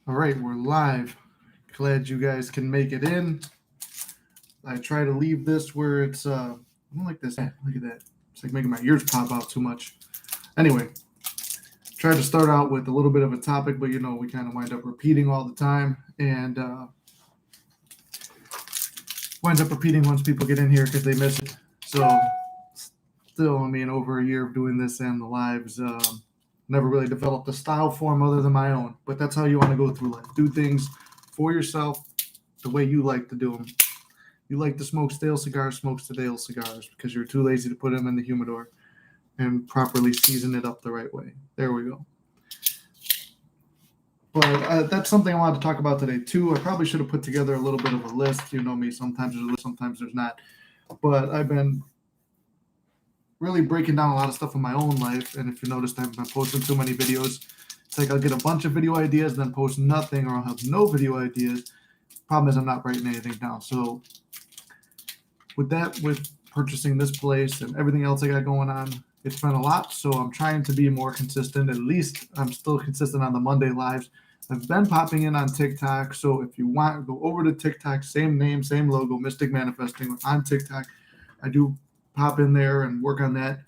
All right, we're live. Glad you guys can make it in. I try to leave this where I don't like this. Look at that. It's like making my ears pop out too much. Anyway, try to start out with a little bit of a topic, but we kind of wind up repeating all the time and winds up repeating once people get in here because they miss it. So, still, over a year of doing this and the lives, never really developed a style form other than my own. But that's how you want to go through life. Do things for yourself the way you like to do them. You like to smoke stale cigars, smoke stale cigars because you're too lazy to put them in the humidor and properly season it up the right way. There we go. But that's something I wanted to talk about today too. I probably should have put together a little bit of a list. You know me, sometimes there's a list, sometimes there's not. But I've been really breaking down a lot of stuff in my own life. And if you noticed, I haven't been posting too many videos. It's like I'll get a bunch of video ideas, then post nothing, or I'll have no video ideas. Problem is I'm not writing anything down. So with purchasing this place and everything else I got going on, it's been a lot. So I'm trying to be more consistent. At least I'm still consistent on the Monday lives. I've been popping in on TikTok. So if you want, go over to TikTok, same name, same logo, Mystic Manifesting on TikTok. I do pop in there and work on that.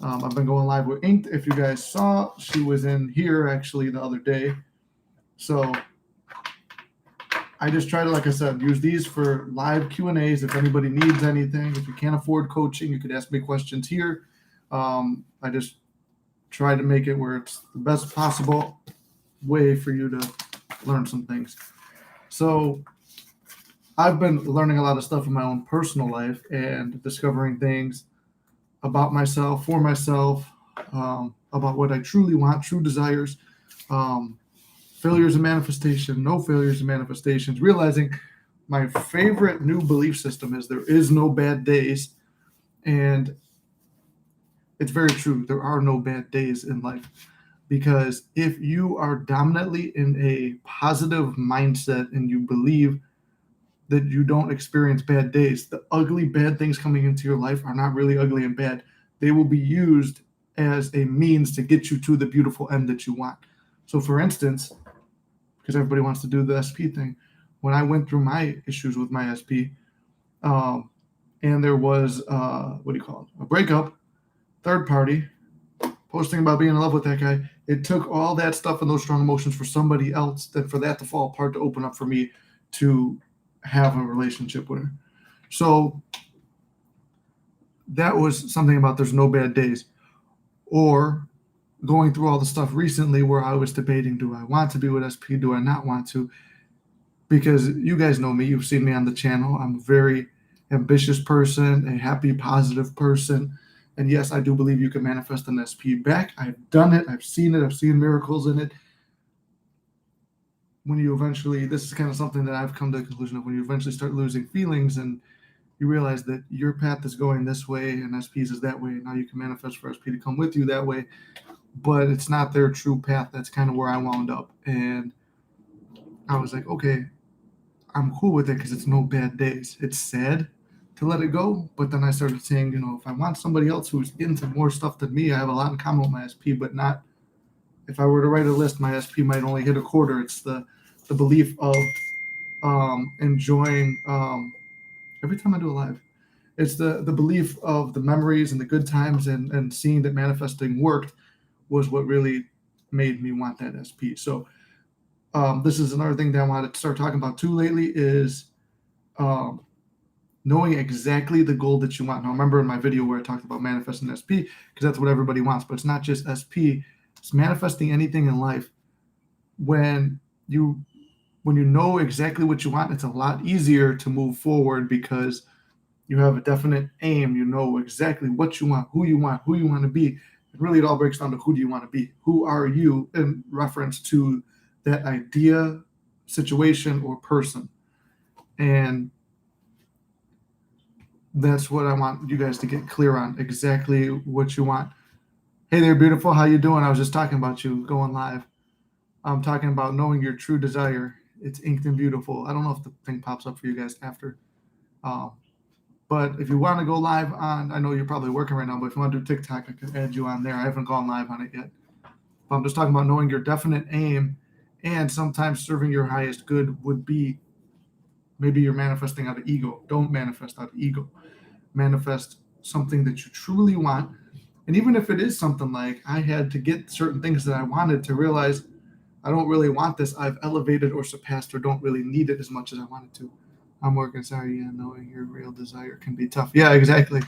I've been going live with Inked. If you guys saw, she was in here actually the other day. So I just try to, like I said, use these for live Q&As. If anybody needs anything, if you can't afford coaching, you could ask me questions here. I just try to make it where it's the best possible way for you to learn some things. So I've been learning a lot of stuff in my own personal life and discovering things about myself, for myself, about what I truly want, true desires, failures and manifestation, no failures and manifestations, realizing my favorite new belief system is there is no bad days. And it's very true. There are no bad days in life. Because if you are dominantly in a positive mindset and you believe that you don't experience bad days, the ugly, bad things coming into your life are not really ugly and bad. They will be used as a means to get you to the beautiful end that you want. So for instance, because everybody wants to do the SP thing, when I went through my issues with my SP, and there was, a breakup, third party, posting about being in love with that guy, it took all that stuff and those strong emotions for somebody else, for that to fall apart, to open up for me to have a relationship with her. So that was something about there's no bad days. Or going through all the stuff recently where I was debating, do I want to be with SP? Do I not want to? Because you guys know me. You've seen me on the channel. I'm a very ambitious person, a happy, positive person. And yes, I do believe you can manifest an SP back. I've done it. I've seen it. I've seen miracles in it. When you eventually, this is kind of something that I've come to the conclusion of, when you eventually start losing feelings and you realize that your path is going this way and SP's is that way. Now you can manifest for SP to come with you that way, but it's not their true path. That's kind of where I wound up. And I was like, okay, I'm cool with it because it's no bad days. It's sad to let it go. But then I started saying, if I want somebody else who's into more stuff than me, I have a lot in common with my SP, but not, if I were to write a list, my SP might only hit a quarter. It's the belief of enjoying, every time I do a live, it's the belief of the memories and the good times and seeing that manifesting worked was what really made me want that SP. So this is another thing that I wanted to start talking about too lately is knowing exactly the goal that you want. Now, remember in my video where I talked about manifesting SP, because that's what everybody wants, but it's not just SP. It's manifesting anything in life. When you know exactly what you want, it's a lot easier to move forward because you have a definite aim. You know exactly what you want, who you want to be. And really, it all breaks down to who do you want to be? Who are you in reference to that idea, situation, or person? And that's what I want you guys to get clear on, exactly what you want. Hey there, beautiful. How you doing? I was just talking about you going live. I'm talking about knowing your true desire. It's Inked and Beautiful. I don't know if the thing pops up for you guys after. But if you want to go live on, I know you're probably working right now, but if you want to do TikTok, I can add you on there. I haven't gone live on it yet. But I'm just talking about knowing your definite aim And sometimes serving your highest good would be maybe you're manifesting out of ego. Don't manifest out of ego. Manifest something that you truly want. And even if it is something like I had to get certain things that I wanted to realize I don't really want this, I've elevated or surpassed or don't really need it as much as I wanted to. I'm working, sorry, yeah, knowing your real desire can be tough. Yeah, exactly.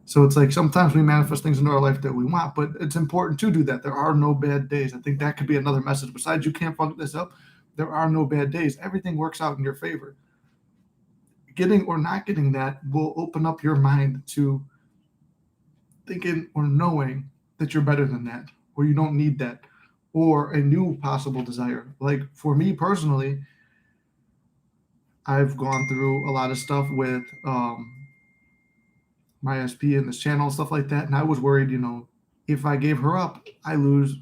So it's like sometimes we manifest things into our life that we want, but it's important to do that. There are no bad days. I think that could be another message. Besides, you can't fuck this up. There are no bad days. Everything works out in your favor. Getting or not getting that will open up your mind to thinking or knowing that you're better than that, or you don't need that, or a new possible desire. Like for me personally, I've gone through a lot of stuff with my SP and this channel and stuff like that. And I was worried, if I gave her up, I lose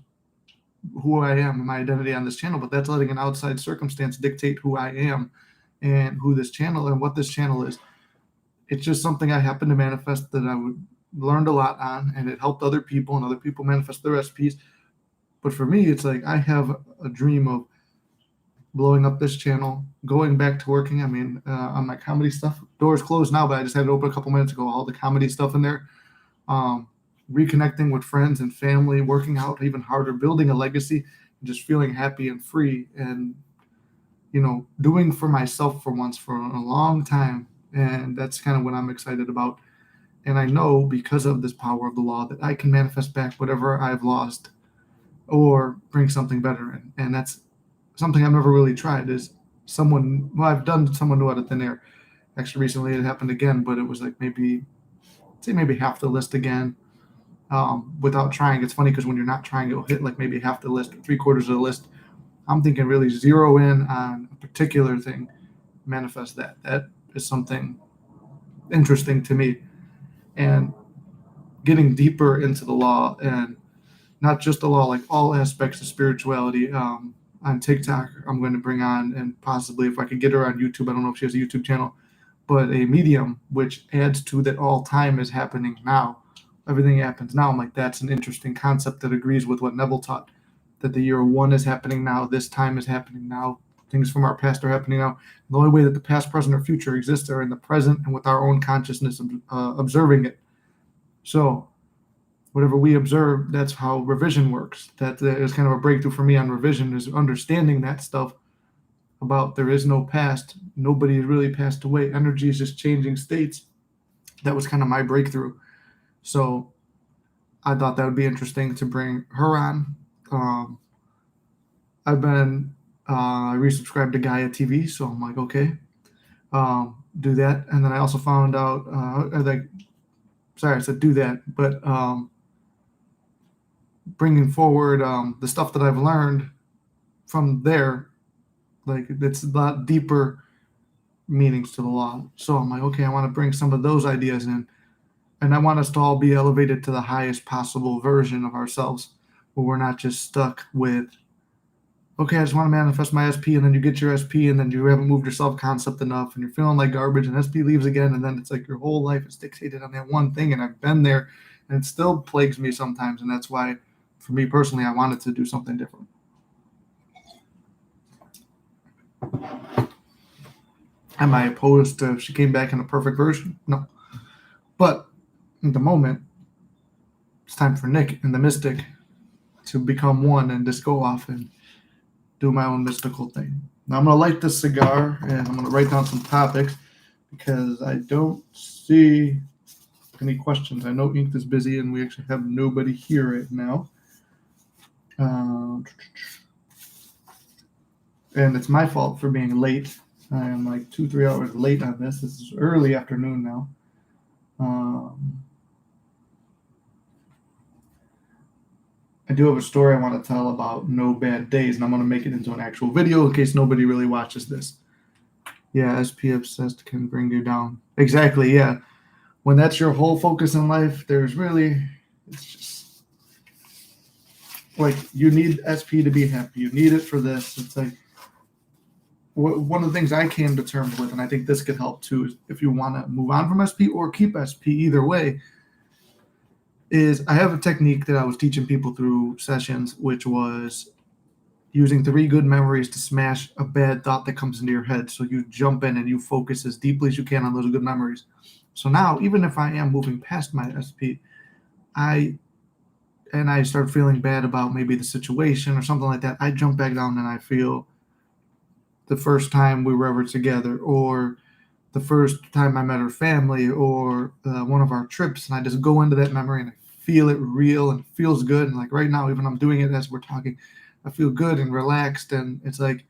who I am and my identity on this channel. But that's letting an outside circumstance dictate who I am and who this channel and what this channel is. It's just something I happened to manifest that I learned a lot on, and it helped other people, and other people manifest their SPs. But for me, it's like I have a dream of blowing up this channel, going back to working. I mean, on my comedy stuff, doors closed now, but I just had it open a couple minutes ago. All the comedy stuff in there, reconnecting with friends and family, working out even harder, building a legacy, and just feeling happy and free, and doing for myself for once for a long time. And that's kind of what I'm excited about. And I know because of this power of the law that I can manifest back whatever I've lost or bring something better in. And that's something I've never really tried is I've done someone new out of thin air. Actually, recently it happened again, but it was like maybe half the list again without trying. It's funny because when you're not trying, it'll hit like maybe half the list or 3/4 of the list. I'm thinking really zero in on a particular thing, manifest that. That is something interesting to me. And getting deeper into the law, and not just the law, like all aspects of spirituality. On TikTok, I'm going to bring on, and possibly if I could get her on YouTube, I don't know if she has a YouTube channel, but a medium which adds to that all time is happening now. Everything happens now. I'm like, that's an interesting concept that agrees with what Neville taught, that the year one is happening now, this time is happening now, things from our past are happening now. The only way that the past, present, or future exists are in the present and with our own consciousness observing it. So whatever we observe, that's how revision works. That is kind of a breakthrough for me on revision, is understanding that stuff about there is no past. Nobody really passed away. Energy is just changing states. That was kind of my breakthrough. So I thought that would be interesting to bring her on. I resubscribed to Gaia TV, so I'm like, okay, do that. And then I also found out, I said do that, but bringing forward the stuff that I've learned from there, like it's a lot deeper meanings to the law. So I'm like, okay, I want to bring some of those ideas in, and I want us to all be elevated to the highest possible version of ourselves, where we're not just stuck with, okay, I just want to manifest my SP, and then you get your SP, and then you haven't moved your self-concept enough, and you're feeling like garbage, and SP leaves again, and then it's like your whole life is dictated on that one thing, and I've been there, and it still plagues me sometimes, and that's why, for me personally, I wanted to do something different. Am I opposed to if she came back in a perfect version? No. But at the moment, it's time for Nick and the Mystic to become one and just go off and do my own mystical thing. Now I'm going to light this cigar, and I'm going to write down some topics because I don't see any questions. I know Ink is busy, and we actually have nobody here right now. And it's my fault for being late. I am like 2-3 hours late on this. This is early afternoon now. I do have a story I want to tell about no bad days, and I'm going to make it into an actual video in case nobody really watches this. Yeah, SP obsessed can bring you down. Exactly, yeah. When that's your whole focus in life, it's just like you need SP to be happy. You need it for this. It's like one of the things I came to terms with, and I think this could help too, is if you want to move on from SP or keep SP, either way, is I have a technique that I was teaching people through sessions, which was using 3 good memories to smash a bad thought that comes into your head. So you jump in and you focus as deeply as you can on those good memories. So now, even if I am moving past my SP, I start feeling bad about maybe the situation or something like that, I jump back down and I feel the first time we were ever together, or the first time I met her family, or one of our trips, and I just go into that memory and I feel it real and it feels good. And like right now, even I'm doing it as we're talking, I feel good and relaxed, and it's like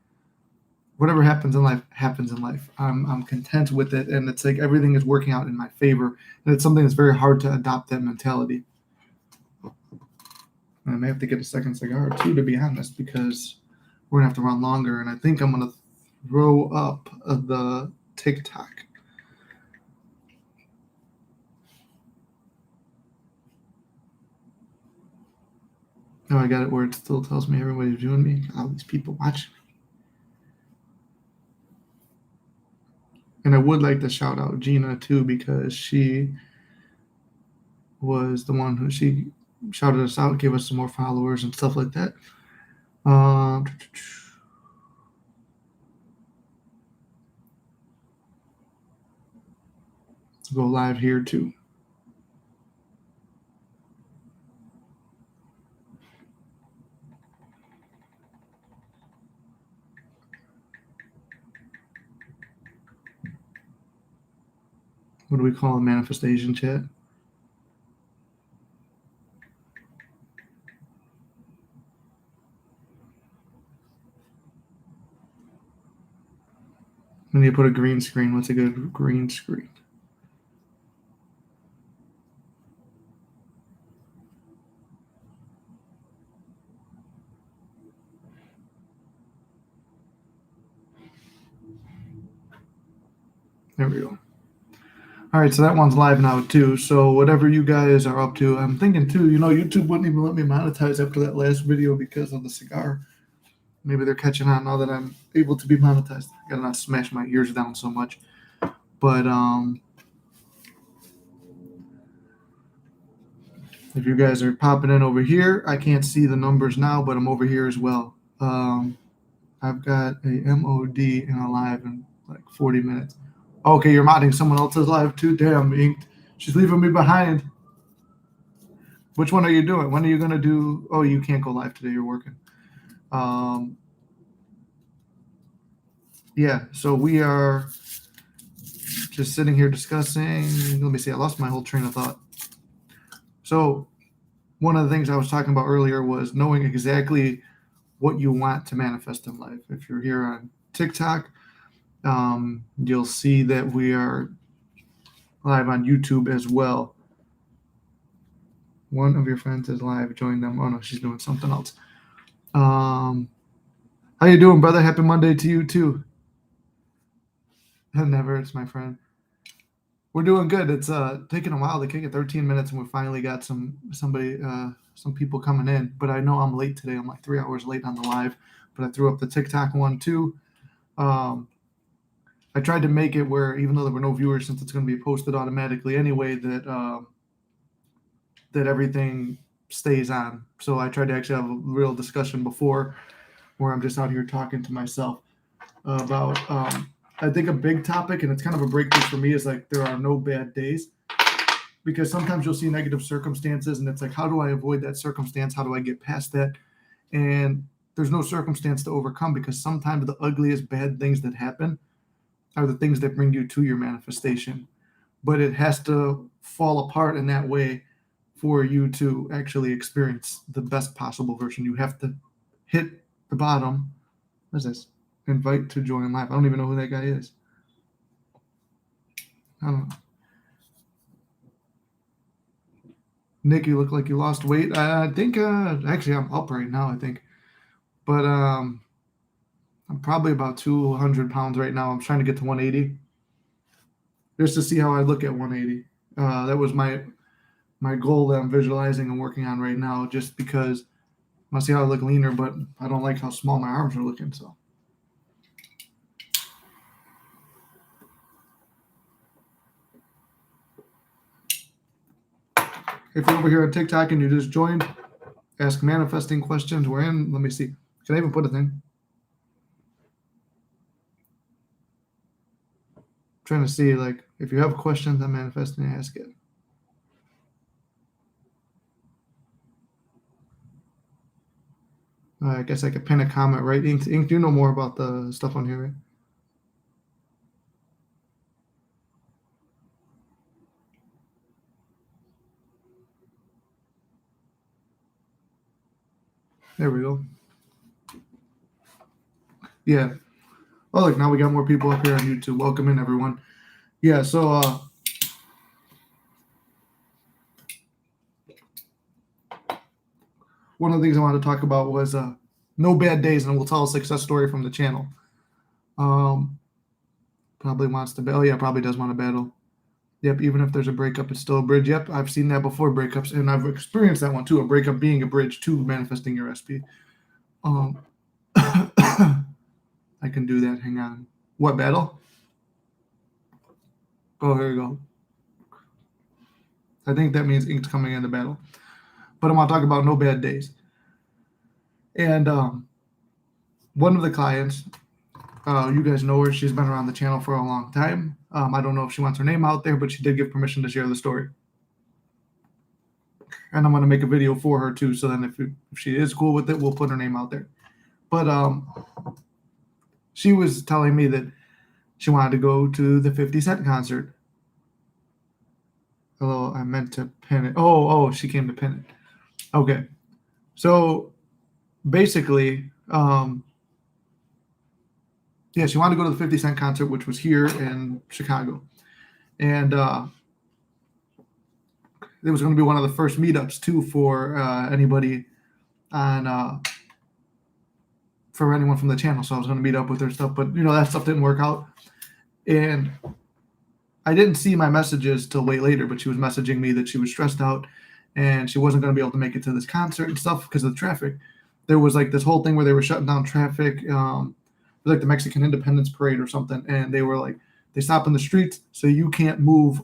whatever happens in life happens in life. I'm content with it, and it's like everything is working out in my favor. And it's something that's very hard to adopt that mentality. I may have to get a second cigar too, to be honest, because we're gonna have to run longer. And I think I'm gonna throw up the TikTok. Oh, I got it where it still tells me everybody's viewing me. All these people watching me. And I would like to shout out Gina too, because she was the one who she shouted us out, gave us some more followers and stuff like that. Go live here too. What do we call a manifestation chat? When you put a green screen, what's a good green screen? There we go. All right, so that one's live now too. So whatever you guys are up to, I'm thinking too, YouTube wouldn't even let me monetize after that last video because of the cigar. Maybe they're catching on now that I'm able to be monetized. I gotta not smash my ears down so much. But if you guys are popping in over here, I can't see the numbers now, but I'm over here as well. I've got a MOD in a live in like 40 minutes. Okay, you're modding someone else's live too? Damn, Inked. She's leaving me behind. Which one are you doing? When are you going to do? Oh, you can't go live today. You're working. Yeah, so we are just sitting here discussing. Let me see. I lost my whole train of thought. So one of the things I was talking about earlier was knowing exactly what you want to manifest in life. If you're here on TikTok, you'll see that we are live on YouTube as well. One of your friends is live. Join them. Oh no, she's doing something else. How you doing, brother? Happy Monday to you too. Never, it's my friend. We're doing good. It's taking a while to kick it. 13 minutes, and we finally got some people coming in. But I know I'm late today. I'm like 3 hours late on the live. But I threw up the TikTok one too. I tried to make it where, even though there were no viewers, since it's going to be posted automatically anyway, that everything stays on. So I tried to actually have a real discussion before, where I'm just out here talking to myself about. I think a big topic, and it's kind of a breakthrough for me, is like there are no bad days, because sometimes you'll see negative circumstances, and it's like, how do I avoid that circumstance? How do I get past that? And there's no circumstance to overcome, because sometimes the ugliest bad things that happen are the things that bring you to your manifestation. But it has to fall apart in that way for you to actually experience the best possible version. You have to hit the bottom. What is this? Invite to join live. I don't even know who that guy is. I don't know. Nick, you look like you lost weight. I think actually I'm up right now, I think. But I'm probably about 200 pounds right now. I'm trying to get to 180. Just to see how I look at 180. That was my goal that I'm visualizing and working on right now, just because I want to see how I look leaner, but I don't like how small my arms are looking, so. If you're over here on TikTok and you just joined, ask manifesting questions. We're in, let me see, Can I even put a thing? Trying to see, like, if you have questions on manifesting, ask it. I guess I could pin a comment, right? Ink, you know more about the stuff on here, right? There we go. Yeah. Oh, look, now we got more people up here on YouTube. Welcome in, everyone. Yeah, so one of the things I wanted to talk about was no bad days, and we'll tell a success story from the channel. Probably wants to battle. Oh, yeah, probably does want to battle. Yep, even if there's a breakup, it's still a bridge. Yep, I've seen that before, breakups, and I've experienced that one too, a breakup being a bridge to manifesting your SP. I can do that. Hang on. What battle? Oh, here we go. I think that means Ink's coming into battle. But I'm going to talk about no bad days. And one of the clients, you guys know her. She's been around the channel for a long time. I don't know if she wants her name out there, but she did give permission to share the story. And I'm going to make a video for her too. So then if she is cool with it, we'll put her name out there. But she was telling me that she wanted to go to the 50 Cent concert. Hello, I meant to pin it. Oh, she came to pin it. Okay. So basically, yeah, she wanted to go to the 50 Cent concert, which was here in Chicago. And it was going to be one of the first meetups too for anybody on for anyone from the channel. So I was going to meet up with her stuff, but that stuff didn't work out. And I didn't see my messages till way later, but she was messaging me that she was stressed out and she wasn't going to be able to make it to this concert and stuff because of the traffic. There was like this whole thing where they were shutting down traffic, like the Mexican Independence Parade or something, and they were like, they stop in the streets so you can't move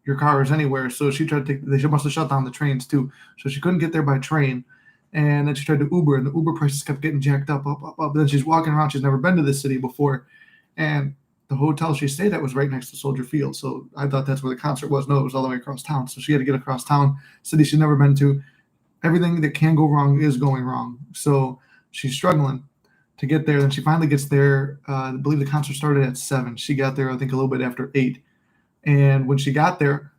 your cars anywhere. So she tried to they must have shut down the trains too, so she couldn't get there by train. And then she tried to Uber, and the Uber prices kept getting jacked up. But then she's walking around. She's never been to this city before, and the hotel she stayed at was right next to Soldier Field. So I thought that's where the concert was. No, it was all the way across town. So she had to get across town, city she's never been to. Everything that can go wrong is going wrong. So she's struggling to get there. Then she finally gets there. I believe the concert started at 7. She got there, I think, a little bit after 8. And when she got there,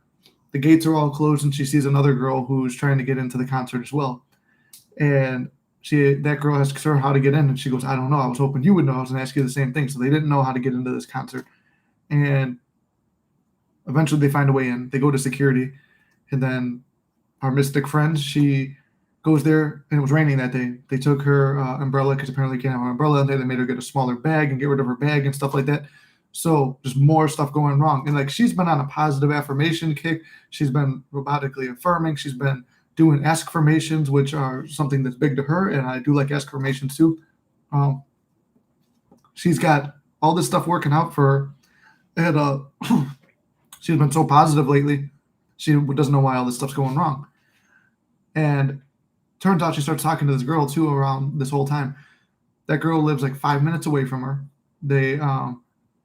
the gates are all closed, and she sees another girl who's trying to get into the concert as well. And that girl asks her how to get in, and she goes, I don't know. I was hoping you would know. I was going to ask you the same thing. So they didn't know how to get into this concert. And eventually they find a way in. They go to security. And then our mystic friend, she goes there, and it was raining that day. They took her umbrella because apparently you can't have an umbrella in there. They made her get a smaller bag and get rid of her bag and stuff like that. So just more stuff going wrong. And like she's been on a positive affirmation kick. She's been robotically affirming. She's been doing ask-formations, which are something that's big to her, and I do like ask-formations too. She's got all this stuff working out for her, and she's been so positive lately. She doesn't know why all this stuff's going wrong. And turns out she starts talking to this girl too around this whole time. That girl lives like 5 minutes away from her. They have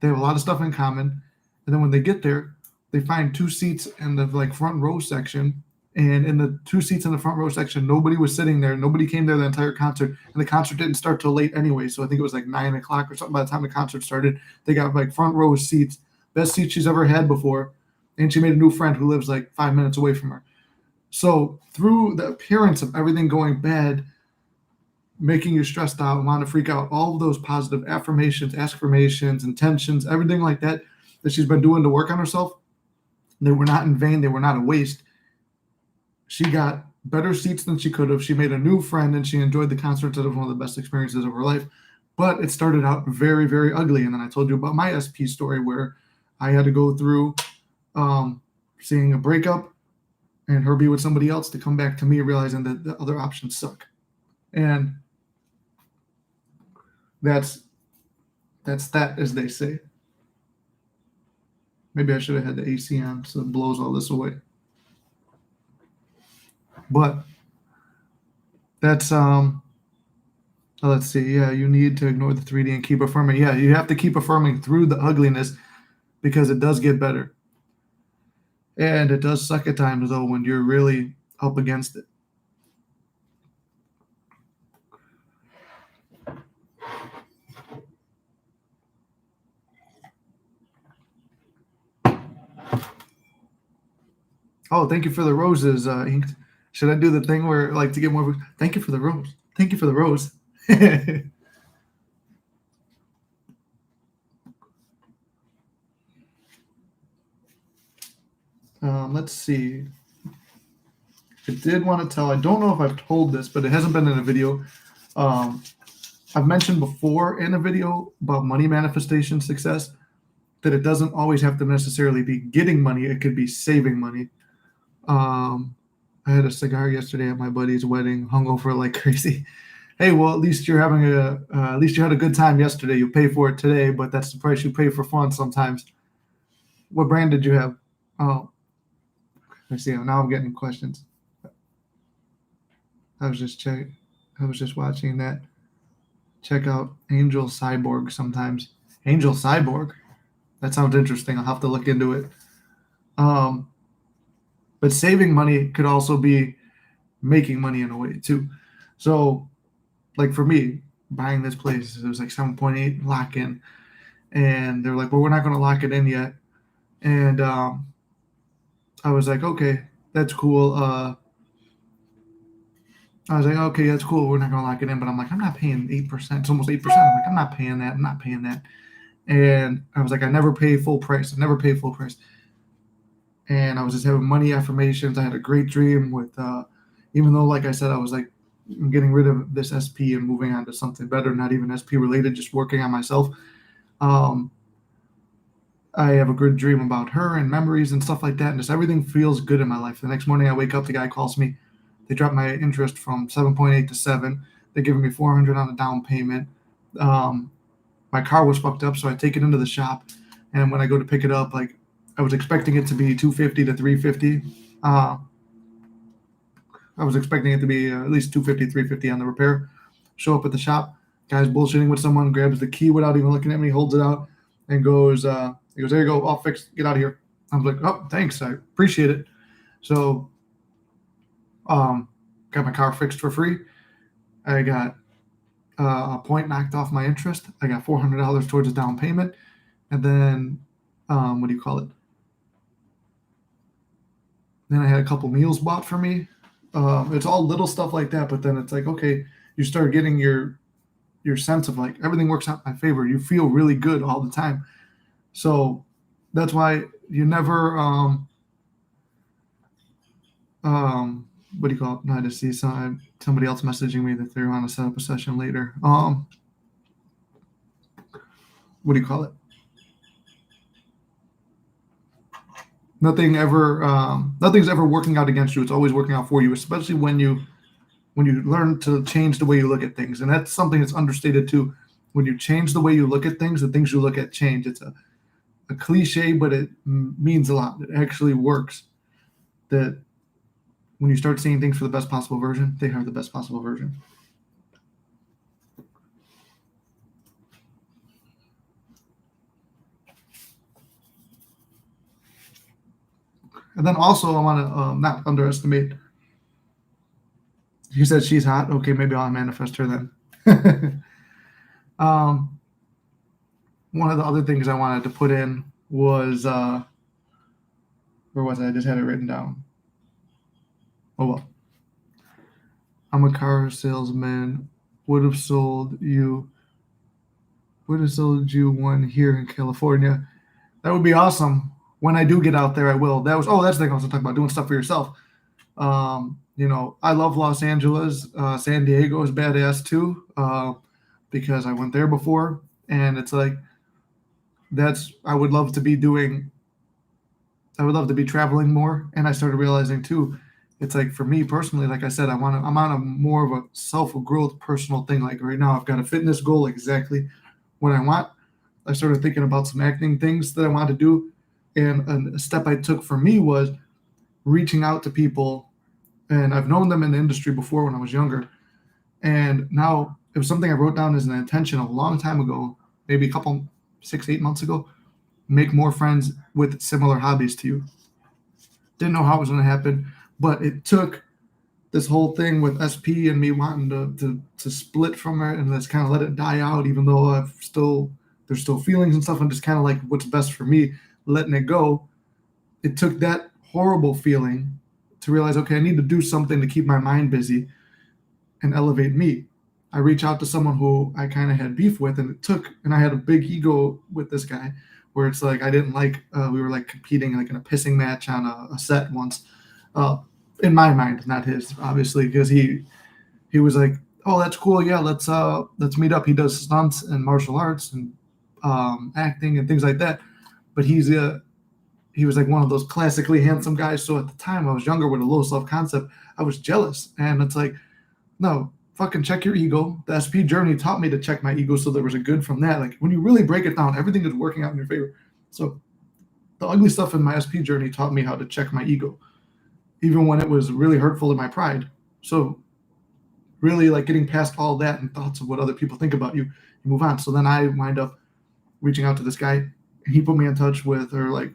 a lot of stuff in common. And then when they get there, they find 2 seats in the like front row section. And in the 2 seats in the front row section, nobody was sitting there. Nobody came there the entire concert. And the concert didn't start till late anyway. So I think it was like 9 o'clock or something by the time the concert started. They got like front row seats, best seats she's ever had before. And she made a new friend who lives like 5 minutes away from her. So through the appearance of everything going bad, making you stressed out and want to freak out, all of those positive affirmations, ask-formations, intentions, everything like that she's been doing to work on herself, they were not in vain. They were not a waste. She got better seats than she could have. She made a new friend, and she enjoyed the concert. It was one of the best experiences of her life. But it started out very, very ugly. And then I told you about my SP story where I had to go through seeing a breakup and her be with somebody else to come back to me realizing that the other options suck. And that's that, as they say. Maybe I should have had the AC on so it blows all this away. But that's Let's see. Yeah, you need to ignore the 3D and keep affirming. Yeah, you have to keep affirming through the ugliness because it does get better. And it does suck at times, though, when you're really up against it. Oh, thank you for the roses, Inked. Should I do the thing where, like, to get more? Thank you for the rose. Thank you for the rose. Let's see. I did want to tell. I don't know if I've told this, but it hasn't been in a video. Um, I've mentioned before in a video about money manifestation success that it doesn't always have to necessarily be getting money. It could be saving money. I had a cigar yesterday at my buddy's wedding, hungover like crazy. Hey, well, at least you're having at least you had a good time yesterday. You pay for it today, but that's the price you pay for fun sometimes. What brand did you have? Oh, I see. Now I'm getting questions. I was just watching that. Check out Angel Cyborg sometimes. Angel Cyborg. That sounds interesting. I'll have to look into it. But saving money could also be making money in a way too. So, like for me, buying this place, it was like 7.8 lock in, and they're like, "Well, we're not going to lock it in yet." And I was like, "Okay, that's cool." I was like, "Okay, that's cool. We're not going to lock it in," but I'm like, "I'm not paying 8%. It's almost 8%." I'm like, "I'm not paying that. I'm not paying that." And I was like, "I never pay full price. I never pay full price." And I was just having money affirmations. I had a great dream with, even though, like I said, I was like, I'm getting rid of this SP and moving on to something better, not even SP related, just working on myself. I have a good dream about her and memories and stuff like that. And just everything feels good in my life. The next morning I wake up, the guy calls me. They dropped my interest from 7.8 to 7. They're giving me 400 on a down payment. My car was fucked up, so I take it into the shop. And when I go to pick it up, like I was expecting it to be 250 to 350. I was expecting it to be at least 250, 350 on the repair. Show up at the shop, guy's bullshitting with someone, grabs the key without even looking at me, holds it out, and goes, he goes, "There you go, all fixed. Get out of here." I was like, "Oh, thanks, I appreciate it." So, got my car fixed for free. I got a point knocked off my interest. I got $400 towards a down payment, and then, what do you call it? Then I had a couple meals bought for me. It's all little stuff like that, but then it's like, okay, you start getting your sense of like everything works out in my favor. You feel really good all the time. So that's why you never what do you call it? No, I just see somebody else messaging me that they're on to set up a session later. What do you call it? Nothing's ever working out against you. It's always working out for you, especially when you learn to change the way you look at things. And that's something that's understated too. When you change the way you look at things, the things you look at change. It's a cliche, but it means a lot. It actually works. That when you start seeing things for the best possible version, they are the best possible version. And then also, I want to not underestimate. He said she's hot. Okay, maybe I'll manifest her then. One of the other things I wanted to put in was, where was I? I just had it written down. Oh well. I'm a car salesman. Would have sold you one here in California. That would be awesome. When I do get out there, I will. That's the thing I was talking about, doing stuff for yourself. I love Los Angeles. San Diego is badass too, because I went there before, and it's like I would love to be traveling more. And I started realizing too, it's like for me personally, like I said, I'm on a more of a self-growth personal thing. Like right now, I've got a fitness goal exactly what I want. I started thinking about some acting things that I want to do, and a step I took for me was reaching out to people. And I've known them in the industry before when I was younger, and now it was something I wrote down as an intention a long time ago, maybe a couple 6-8 months ago. Make more friends with similar hobbies to you. Didn't know how it was going to happen, but it took this whole thing with SP and me wanting to split from her and just kind of let it die out, even though there's still feelings and stuff, and just kind of like what's best for me, letting it go. It took that horrible feeling to realize, okay, I need to do something to keep my mind busy and elevate me. I reach out to someone who I kind of had beef with, and I had a big ego with this guy, where it's like I didn't like. We were like competing like in a pissing match on a set once, in my mind, not his, obviously, because he was like, "Oh, that's cool. Yeah, let's meet up." He does stunts and martial arts and acting and things like that, but he was like one of those classically handsome guys. So at the time, I was younger with a low self concept. I was jealous, and it's like, no, fucking check your ego. The SP journey taught me to check my ego, so there was a good from that. Like when you really break it down, everything is working out in your favor. So the ugly stuff in my SP journey taught me how to check my ego, even when it was really hurtful to my pride. So really like getting past all that and thoughts of what other people think about you, you move on. So then I wind up reaching out to this guy. He put me in touch with, or like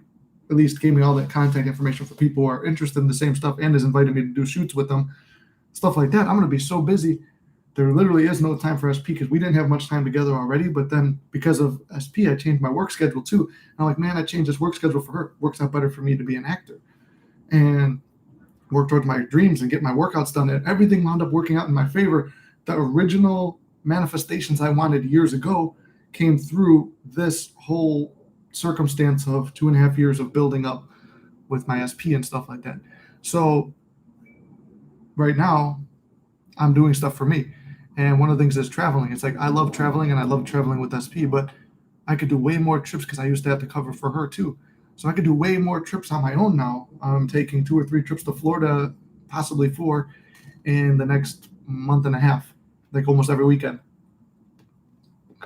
at least gave me all that contact information for people who are interested in the same stuff, and has invited me to do shoots with them, stuff like that. I'm going to be so busy. There literally is no time for SP because we didn't have much time together already. But then because of SP, I changed my work schedule too. And I'm like, man, I changed this work schedule for her. Works out better for me to be an actor and work towards my dreams and get my workouts done. And everything wound up working out in my favor. The original manifestations I wanted years ago came through this whole circumstance of 2.5 years of building up with my SP and stuff like that. So right now I'm doing stuff for me. And one of the things is traveling. It's like I love traveling and I love traveling with SP, but I could do way more trips because I used to have to cover for her too. So I could do way more trips on my own now. I'm taking 2 or 3 trips to Florida, possibly 4, in the next month and a half, like almost every weekend.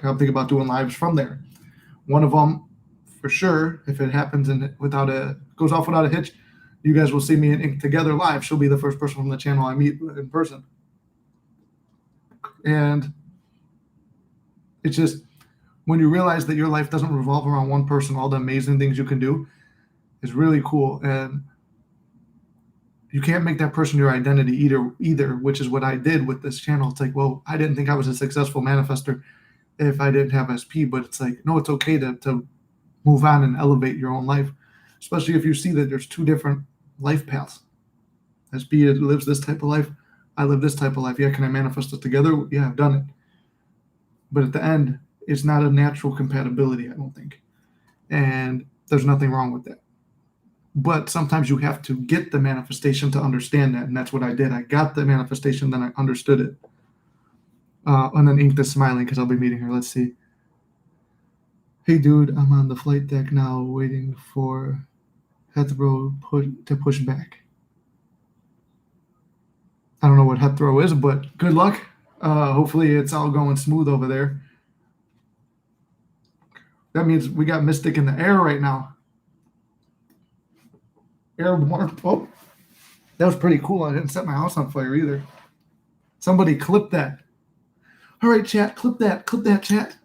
I'm thinking about doing lives from there. One of them, for sure, if it happens and goes off without a hitch, you guys will see me in Ink Together live. She'll be the first person from the channel I meet in person. And it's just when you realize that your life doesn't revolve around one person, all the amazing things you can do is really cool. And you can't make that person your identity either, which is what I did with this channel. It's like, well, I didn't think I was a successful manifester if I didn't have SP, but it's like, no, it's okay to move on and elevate your own life, especially if you see that there's 2 different life paths. SP lives this type of life. I live this type of life. Yeah, can I manifest it together? Yeah, I've done it. But at the end, it's not a natural compatibility, I don't think. And there's nothing wrong with that. But sometimes you have to get the manifestation to understand that. And that's what I did. I got the manifestation, then I understood it. And then Ink is smiling because I'll be meeting her. Let's see. Hey, dude, I'm on the flight deck now waiting for Heathrow to push back. I don't know what Heathrow is, but good luck. Hopefully it's all going smooth over there. That means we got Mystic in the air right now. Airborne. Oh, that was pretty cool. I didn't set my house on fire either. Somebody clip that. All right, chat, clip that. Clip that, chat.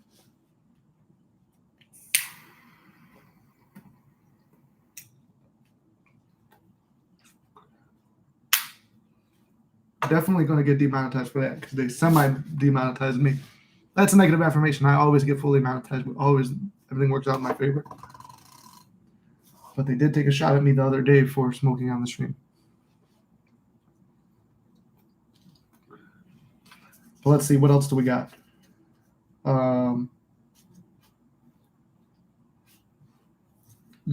Definitely going to get demonetized for that because they semi-demonetized me. That's a negative affirmation. I always get fully monetized, but always everything works out in my favor. But they did take a shot at me the other day for smoking on the stream. But let's see, what else do we got?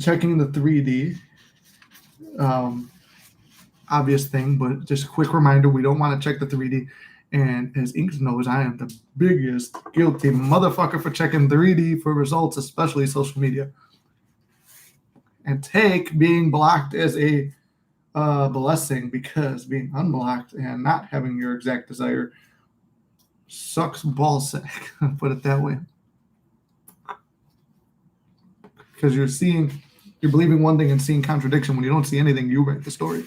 Checking the 3D. Obvious thing, but just a quick reminder, we don't want to check the 3D. And as Ink knows, I am the biggest guilty motherfucker for checking 3D for results, especially social media. And take being blocked as a blessing, because being unblocked and not having your exact desire sucks ballsack. Put it that way. Because you're believing one thing and seeing contradiction. When you don't see anything, you write the story.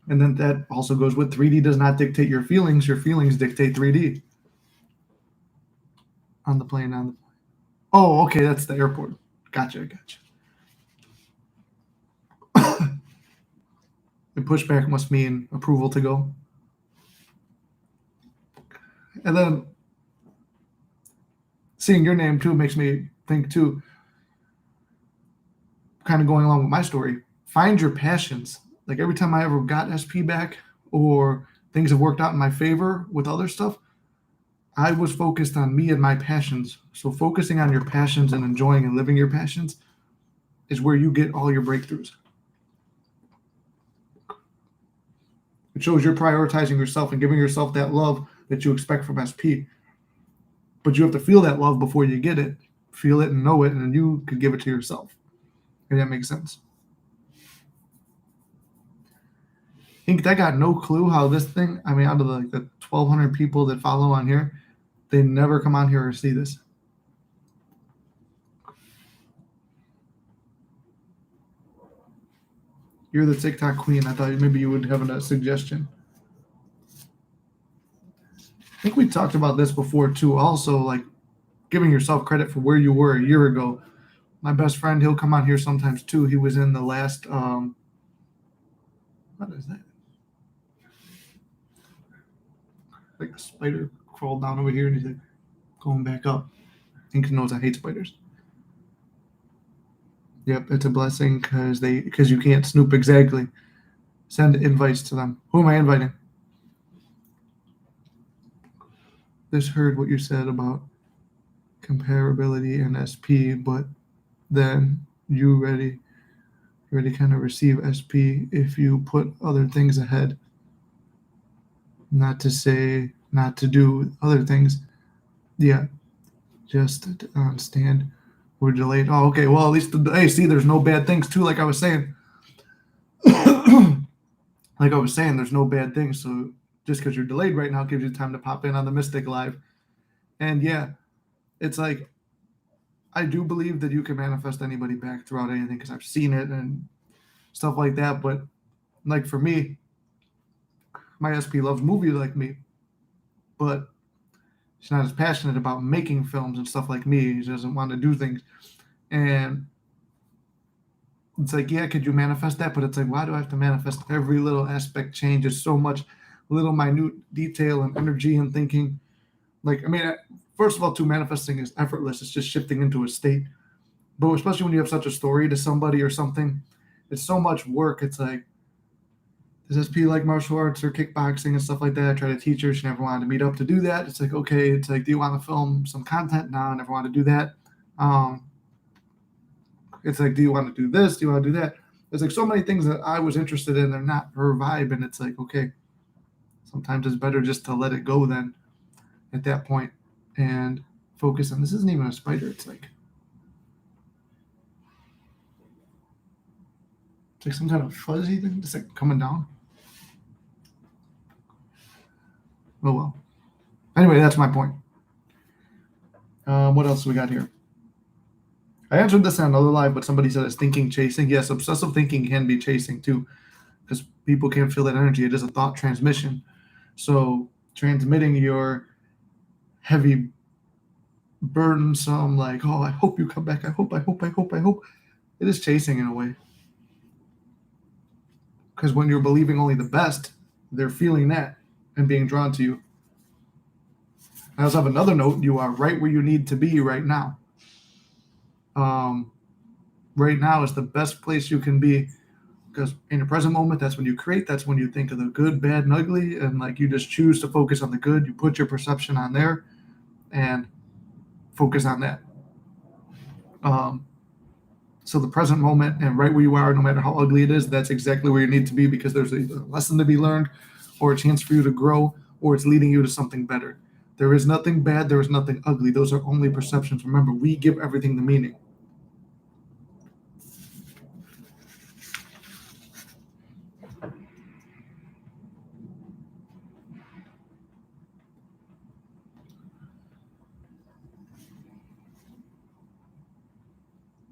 And then that also goes with 3D does not dictate your feelings dictate 3D. On the plane, on the Oh, okay, that's the airport. Gotcha. And pushback must mean approval to go. And then seeing your name too makes me think too, kind of going along with my story, find your passions. Like every time I ever got SP back or things have worked out in my favor with other stuff, I was focused on me and my passions. So focusing on your passions and enjoying and living your passions is where you get all your breakthroughs. It shows you're prioritizing yourself and giving yourself that love that you expect from SP. But you have to feel that love before you get it. Feel it and know it, and then you could give it to yourself. If that makes sense. Ink, I got no clue how this thing, I mean, out of the 1,200 people that follow on here, they never come on here or see this. You're the TikTok queen. I thought maybe you would have a suggestion. I think we talked about this before too. Also, like giving yourself credit for where you were a year ago. My best friend, he'll come on here sometimes too. He was in the last, what is that? Like a spider crawled down over here and he's like going back up. Ink knows I hate spiders. Yep, it's a blessing because you can't snoop exactly. Send invites to them. Who am I inviting? Just heard what you said about comparability and SP, but then you ready kind of receive SP if you put other things ahead. Not to say not to do other things. Yeah, just stand. We're delayed. Oh, okay. Well, at least hey, see, there's no bad things too. Like I was saying, there's no bad things. So just because you're delayed right now gives you time to pop in on the Mystic Live. And yeah, it's like I do believe that you can manifest anybody back throughout anything because I've seen it and stuff like that. But like for me, my SP loves movies like me, but she's not as passionate about making films and stuff like me. She doesn't want to do things. And it's like, yeah, could you manifest that? But it's like, why do I have to manifest every little aspect changes so much little minute detail and energy and thinking? Like, I mean, first of all, too, manifesting is effortless. It's just shifting into a state. But especially when you have such a story to somebody or something, it's so much work. It's like, does SP like martial arts or kickboxing and stuff like that? I try to teach her. She never wanted to meet up to do that. It's like, okay, it's like, do you want to film some content? No, I never want to do that. It's like, do you want to do this? Do you want to do that? There's like so many things that I was interested in. They're not her vibe. And it's like, okay, sometimes it's better just to let it go then at that point and focus on this. Isn't even a spider. It's like some kind of fuzzy thing just like coming down. Oh, well. Anyway, that's my point. What else we got here? I answered this on another live, but somebody said it's thinking chasing. Yes, obsessive thinking can be chasing too, because people can't feel that energy. It is a thought transmission. So transmitting your heavy, burdensome, like, oh, I hope you come back. I hope. It is chasing in a way. Because when you're believing only the best, they're feeling that and being drawn to you. I also have another note. You are right where you need to be right now. Right now is the best place you can be because in the present moment, that's when you create. That's when you think of the good, bad, and ugly. And like you just choose to focus on the good. You put your perception on there and focus on that. So the present moment and right where you are, no matter how ugly it is, that's exactly where you need to be because there's a lesson to be learned or a chance for you to grow or it's leading you to something better. There is nothing bad. There is nothing ugly. Those are only perceptions. Remember, we give everything the meaning.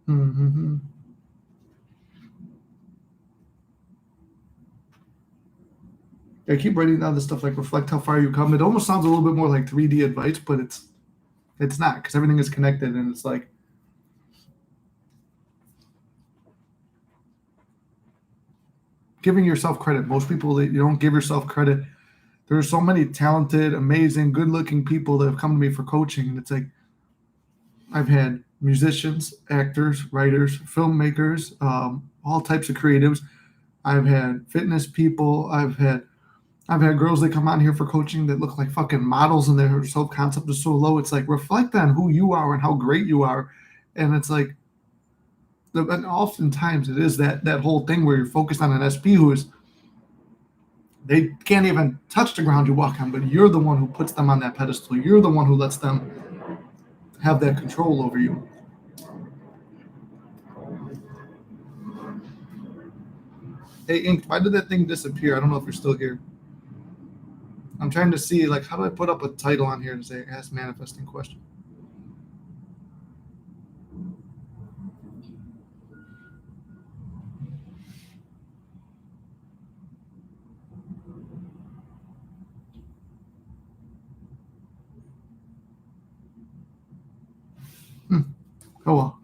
Mm-hmm. I keep writing down this stuff like reflect how far you come. It almost sounds a little bit more like 3D advice, but it's not, because everything is connected, and it's like giving yourself credit. Most people, you don't give yourself credit. There's so many talented, amazing, good-looking people that have come to me for coaching, and it's like I've had musicians, actors, writers, filmmakers, all types of creatives. I've had fitness people. I've had girls that come on here for coaching that look like fucking models, and their self-concept is so low. It's like, reflect on who you are and how great you are. And it's like, and oftentimes it is that whole thing where you're focused on an SP who is, they can't even touch the ground you walk on, but you're the one who puts them on that pedestal. You're the one who lets them have that control over you. Hey, Ink, why did that thing disappear? I don't know if you're still here. I'm trying to see, like, how do I put up a title on here to say ask manifesting question? Oh well.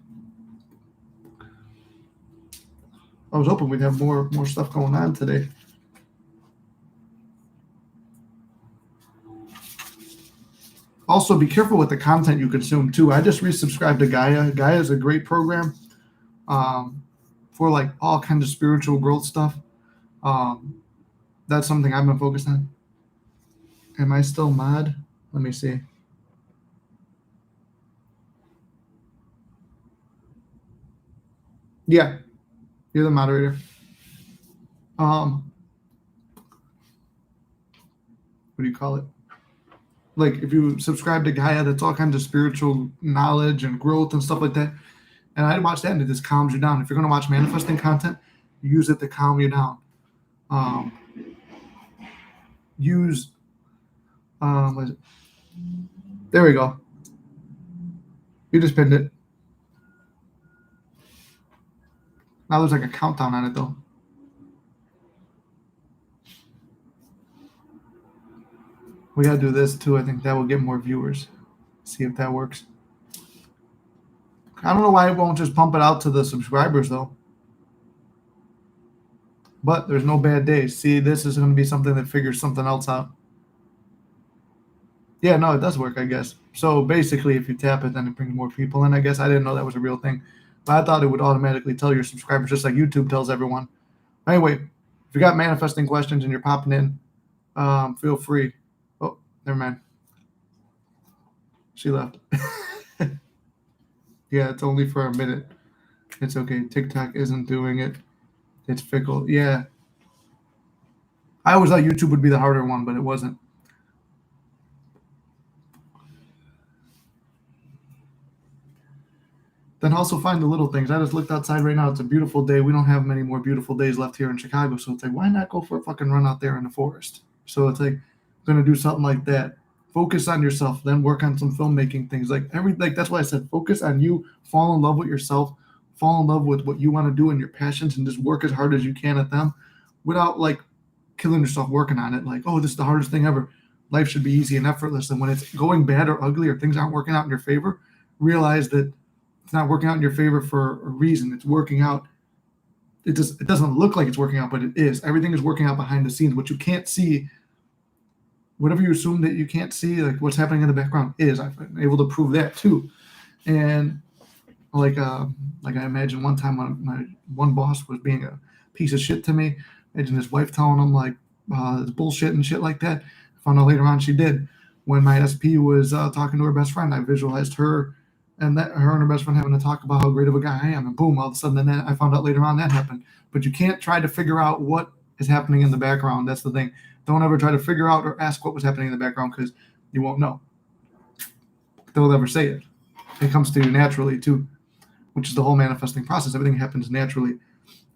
I was hoping we'd have more stuff going on today. Also, be careful with the content you consume too. I just resubscribed to Gaia. Gaia is a great program for like all kinds of spiritual growth stuff. That's something I've been focused on. Am I still mod? Let me see. Yeah, you're the moderator. What do you call it? Like, if you subscribe to Gaia, that's all kinds of spiritual knowledge and growth and stuff like that. And I watch that, and it just calms you down. If you're going to watch manifesting content, use it to calm you down. Use, there we go. You just pinned it. Now there's like a countdown on it, though. We got to do this, too. I think that will get more viewers. See if that works. I don't know why it won't just pump it out to the subscribers, though. But there's no bad days. See, this is going to be something that figures something else out. Yeah, no, it does work, I guess. So basically, if you tap it, then it brings more people in, I guess. I didn't know that was a real thing. But I thought it would automatically tell your subscribers, just like YouTube tells everyone. Anyway, if you got manifesting questions and you're popping in, feel free. Oh, never mind. She left. Yeah, it's only for a minute. It's okay. TikTok isn't doing it. It's fickle. Yeah. I always thought YouTube would be the harder one, but it wasn't. Then also find the little things. I just looked outside right now. It's a beautiful day. We don't have many more beautiful days left here in Chicago. So it's like, why not go for a fucking run out there in the forest? So it's like, I'm going to do something like that. Focus on yourself, then work on some filmmaking things. Like that's why I said focus on you, fall in love with yourself, fall in love with what you want to do and your passions, and just work as hard as you can at them without like killing yourself working on it. Like, oh, this is the hardest thing ever. Life should be easy and effortless. And when it's going bad or ugly or things aren't working out in your favor, realize that it's not working out in your favor for a reason. It's working out. It doesn't look like it's working out, but it is. Everything is working out behind the scenes. What you can't see, whatever you assume that you can't see, like what's happening in the background is. I've been able to prove that too. And like I imagine one time when my one boss was being a piece of shit to me, imagine his wife telling him like it's bullshit and shit like that. I found out later on she did. When my SP was talking to her best friend, I visualized her and her best friend having to talk about how great of a guy I am, and boom, all of a sudden, then I found out later on that happened. But you can't try to figure out what is happening in the background. That's the thing. Don't ever try to figure out or ask what was happening in the background, because you won't know. They'll never say it. It comes to you naturally too, which is the whole manifesting process. Everything happens naturally,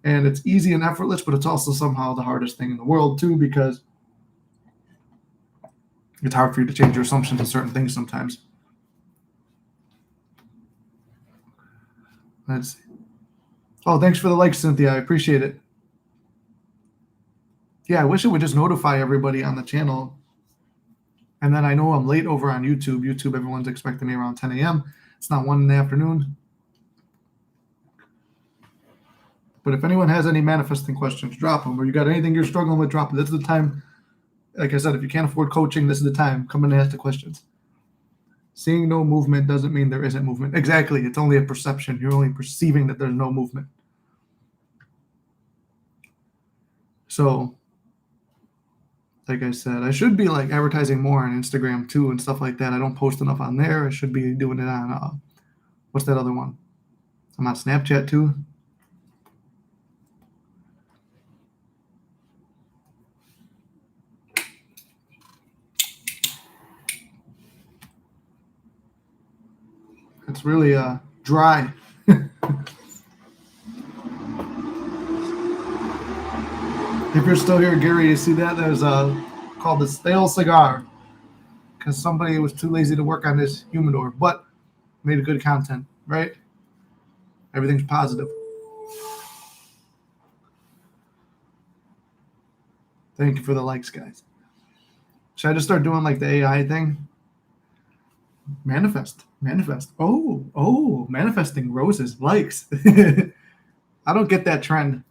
and it's easy and effortless, but it's also somehow the hardest thing in the world too, because it's hard for you to change your assumptions on certain things sometimes. Let's see. Oh, thanks for the like, Cynthia. I appreciate it. Yeah, I wish it would just notify everybody on the channel. And then I know I'm late over on YouTube. YouTube, everyone's expecting me around 10 a.m. It's not 1 in the afternoon. But if anyone has any manifesting questions, drop them. Or you got anything you're struggling with, drop it. This is the time. Like I said, if you can't afford coaching, this is the time. Come in and ask the questions. Seeing no movement doesn't mean there isn't movement. Exactly. It's only a perception. You're only perceiving that there's no movement. So, like I said, I should be like advertising more on Instagram too and stuff like that. I don't post enough on there. I should be doing it on what's that other one? I'm on Snapchat too. It's really dry. If you're still here, Gary, you see that? There's called the stale cigar because somebody was too lazy to work on this humidor, but made a good content, right? Everything's positive. Thank you for the likes, guys. Should I just start doing like the AI thing? Manifest. Oh, manifesting roses, likes. I don't get that trend.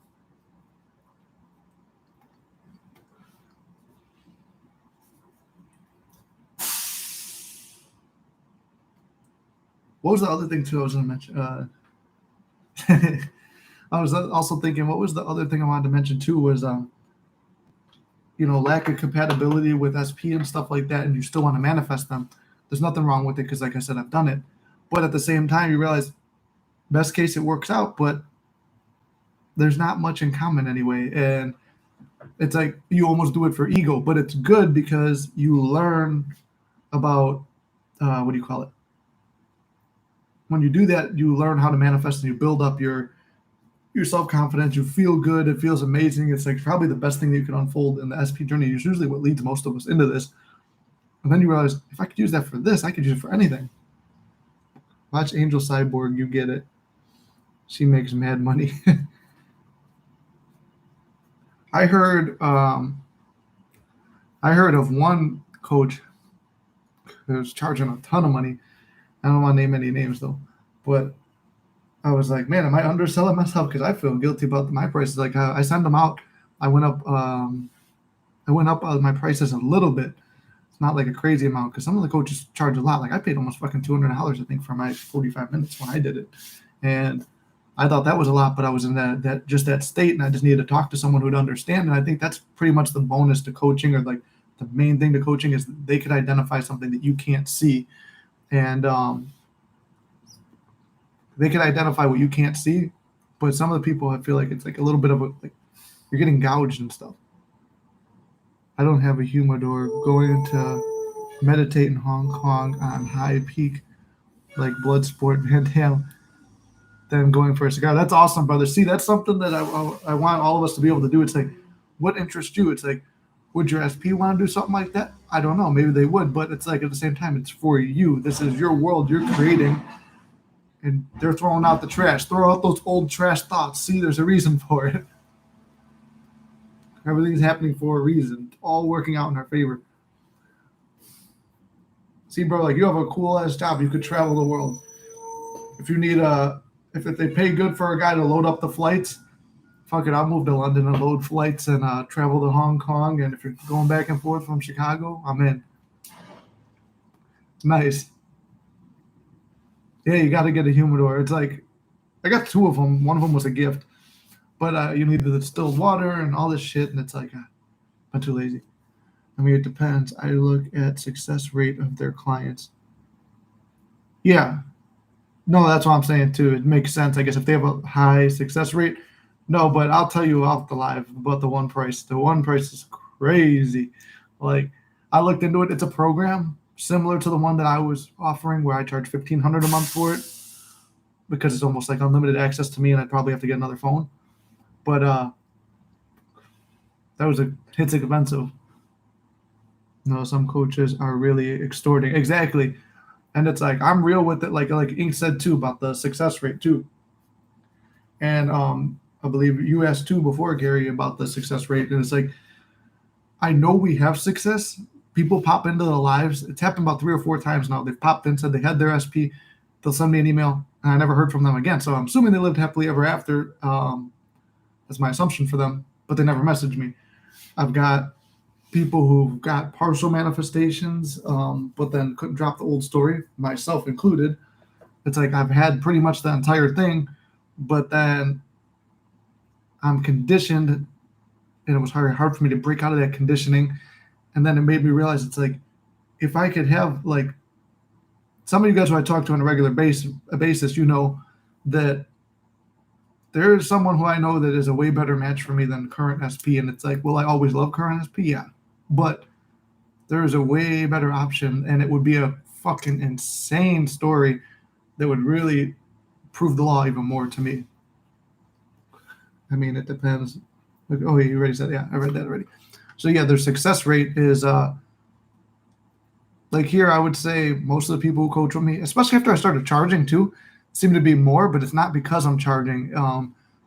What was the other thing too I was going to mention? I was also thinking, what was the other thing I wanted to mention too was, lack of compatibility with SP and stuff like that, and you still want to manifest them. There's nothing wrong with it because, like I said, I've done it. But at the same time, you realize, best case, it works out, but there's not much in common anyway. And it's like you almost do it for ego, but it's good because you learn about, what do you call it? When you do that, you learn how to manifest and you build up your self-confidence. You feel good. It feels amazing. It's like probably the best thing that you can unfold in the SP journey. It's usually what leads most of us into this. And then you realize, if I could use that for this, I could use it for anything. Watch Angel Cyborg. You get it. She makes mad money. I heard of one coach who was charging a ton of money. I don't want to name any names though, but I was like, man, am I underselling myself? Because I feel guilty about my prices. Like I send them out. I went up my prices a little bit. It's not like a crazy amount because some of the coaches charge a lot. Like I paid almost fucking $200, I think, for my 45 minutes when I did it, and I thought that was a lot. But I was in that state, and I just needed to talk to someone who'd understand. And I think that's pretty much the bonus to coaching, or like the main thing to coaching is they could identify something that you can't see, and they can identify what you can't see. But some of the people, I feel like it's like a little bit of like you're getting gouged and stuff. I don't have a humidor. Going to meditate in Hong Kong on high peak, like Bloodsport Van Damme, then going for a cigar. That's awesome, brother. See, that's something that I want all of us to be able to do. It's like, what interests you? It's like, would your SP want to do something like that? I don't know. Maybe they would, but it's like at the same time, it's for you. This is your world you're creating, and they're throwing out the trash. Throw out those old trash thoughts. See, there's a reason for it. Everything's happening for a reason. It's all working out in our favor. See, bro, like you have a cool ass job. You could travel the world. If you need if they pay good for a guy to load up the flights, fuck it, I'll move to London and load flights and travel to Hong Kong. And if you're going back and forth from Chicago, I'm in. Nice. Yeah, you got to get a humidor. It's like I got two of them. One of them was a gift, but you need the distilled water and all this shit, and it's like I'm too lazy. I mean, it depends. I look at success rate of their clients. Yeah, no, that's what I'm saying too. It makes sense, I guess, if they have a high success rate. No, but I'll tell you off the live about the one price. The one price is crazy. Like I looked into it. It's a program similar to the one that I was offering, where I charge $1,500 a month for it, because it's almost like unlimited access to me, and I'd probably have to get another phone. But it's expensive. No, some coaches are really extorting. Exactly. And it's like I'm real with it, like Ink said too about the success rate too. And I believe you asked too before, Gary, about the success rate, and it's like I know we have success. People pop into the lives. It's happened about 3 or 4 times now. They've popped in, said they had their SP. They'll send me an email, and I never heard from them again. So I'm assuming they lived happily ever after. That's my assumption for them, but they never messaged me. I've got people who got partial manifestations, but then couldn't drop the old story, myself included. It's like I've had pretty much the entire thing, but then I'm conditioned, and it was very hard for me to break out of that conditioning. And then it made me realize it's like, if I could have, like, some of you guys who I talk to on a regular basis, you know that there is someone who I know that is a way better match for me than current SP. And it's like, will I always love current SP? Yeah. But there is a way better option, and it would be a fucking insane story that would really prove the law even more to me. I mean, it depends. Oh, you already said, yeah, I read that already. So yeah, their success rate is like here, I would say most of the people who coach with me, especially after I started charging too, seem to be more, but it's not because I'm charging.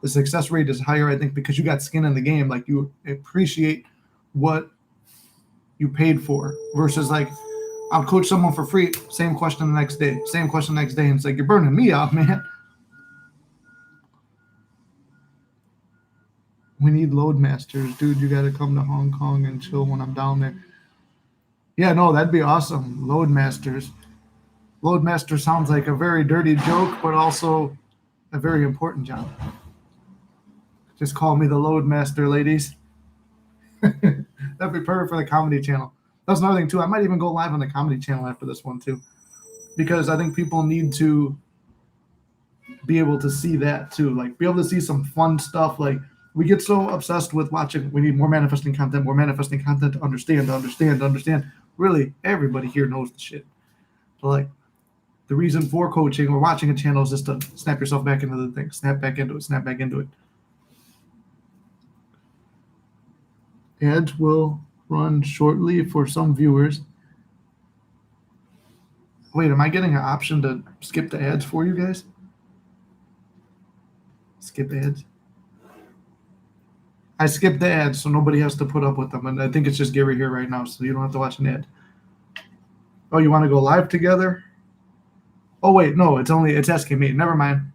The success rate is higher, I think, because you got skin in the game. Like, you appreciate what you paid for versus like I'll coach someone for free, same question the next day, same question the next day, and it's like, you're burning me out, man. We need load masters, dude. You got to come to Hong Kong and chill when I'm down there. Yeah, no, that'd be awesome. Load masters. Load master sounds like a very dirty joke, but also a very important job. Just call me the load master, ladies. That'd be perfect for the comedy channel. That's another thing too. I might even go live on the comedy channel after this one too, because I think people need to be able to see that too. Like, be able to see some fun stuff. Like, we get so obsessed with watching. We need more manifesting content to understand. Really, everybody here knows the shit. But like, the reason for coaching or watching a channel is just to snap yourself back into the thing, snap back into it. Ads will run shortly for some viewers. Wait, am I getting an option to skip the ads for you guys? Skip ads. I skipped the ads so nobody has to put up with them. And I think it's just Gary here right now, so you don't have to watch an ad. Oh, you want to go live together? Oh, wait, no, it's asking me. Never mind.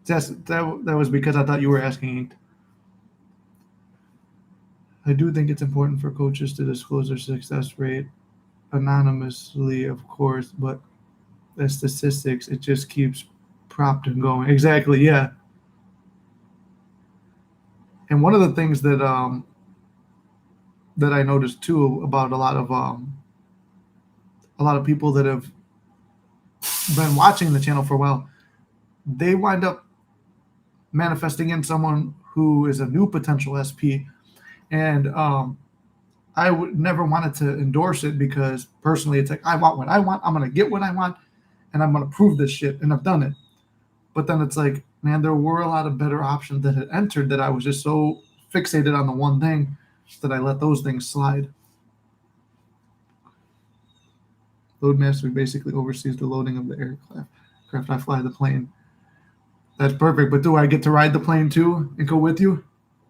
That was because I thought you were asking. I do think it's important for coaches to disclose their success rate anonymously, of course, but the statistics, it just keeps propped and going. Exactly, yeah. And one of the things that that I noticed too about a lot of people that have been watching the channel for a while, they wind up manifesting in someone who is a new potential SP, and I would never wanted to endorse it because personally, it's like, I want what I want. I'm gonna get what I want, and I'm gonna prove this shit, and I've done it. But then it's like, man, there were a lot of better options that had entered that I was just so fixated on the one thing that I let those things slide. Loadmaster basically oversees the loading of the aircraft. I fly the plane. That's perfect. But do I get to ride the plane too and go with you?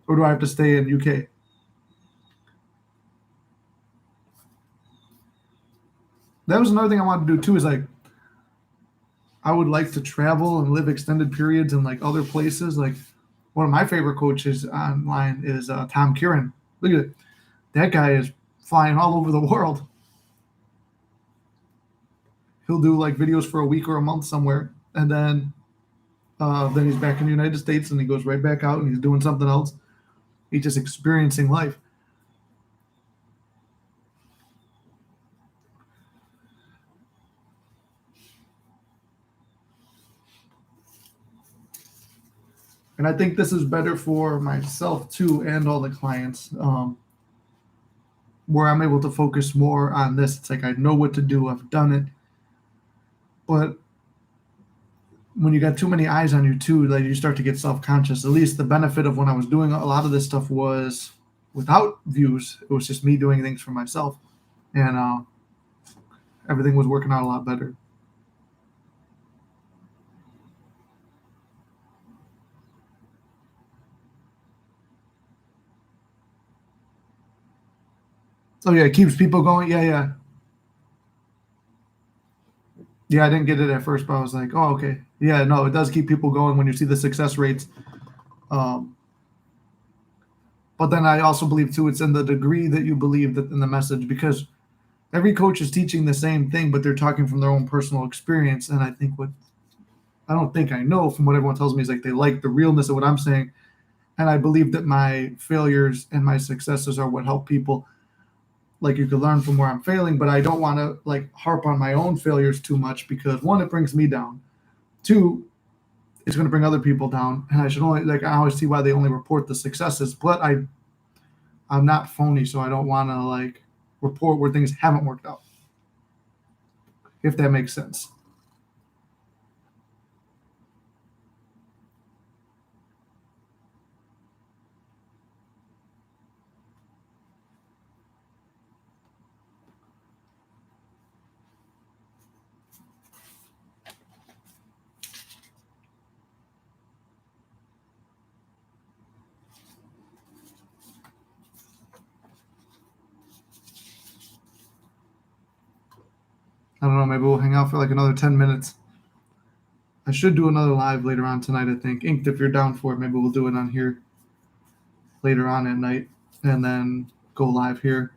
Or do I have to stay in UK? That was another thing I wanted to do too, is like, I would like to travel and live extended periods in like other places. Like, one of my favorite coaches online is Tom Kieran. Look at it. That guy is flying all over the world. He'll do like videos for a week or a month somewhere, and then he's back in the United States, and he goes right back out and he's doing something else. He's just experiencing life. And I think this is better for myself too, and all the clients, where I'm able to focus more on this. It's like, I know what to do. I've done it. But when you got too many eyes on you too, like, you start to get self-conscious. At least the benefit of when I was doing a lot of this stuff was without views. It was just me doing things for myself, and everything was working out a lot better. Oh yeah, it keeps people going. Yeah. Yeah, I didn't get it at first, but I was like, oh, okay. Yeah, no, it does keep people going when you see the success rates. Um, but then I also believe too, it's in the degree that you believe that in the message, because every coach is teaching the same thing, but they're talking from their own personal experience. And I think what I don't think I know from what everyone tells me is like they like the realness of what I'm saying. And I believe that my failures and my successes are what help people. Like you could learn from where I'm failing, but I don't want to like harp on my own failures too much because one, it brings me down. Two, it's going to bring other people down. And I should only like I always see why they only report the successes, but I'm not phony, so I don't want to like report where things haven't worked out. If that makes sense. I don't know. Maybe we'll hang out for like another 10 minutes. I should do another live later on tonight, I think. Inked, if you're down for it, maybe we'll do it on here later on at night and then go live here.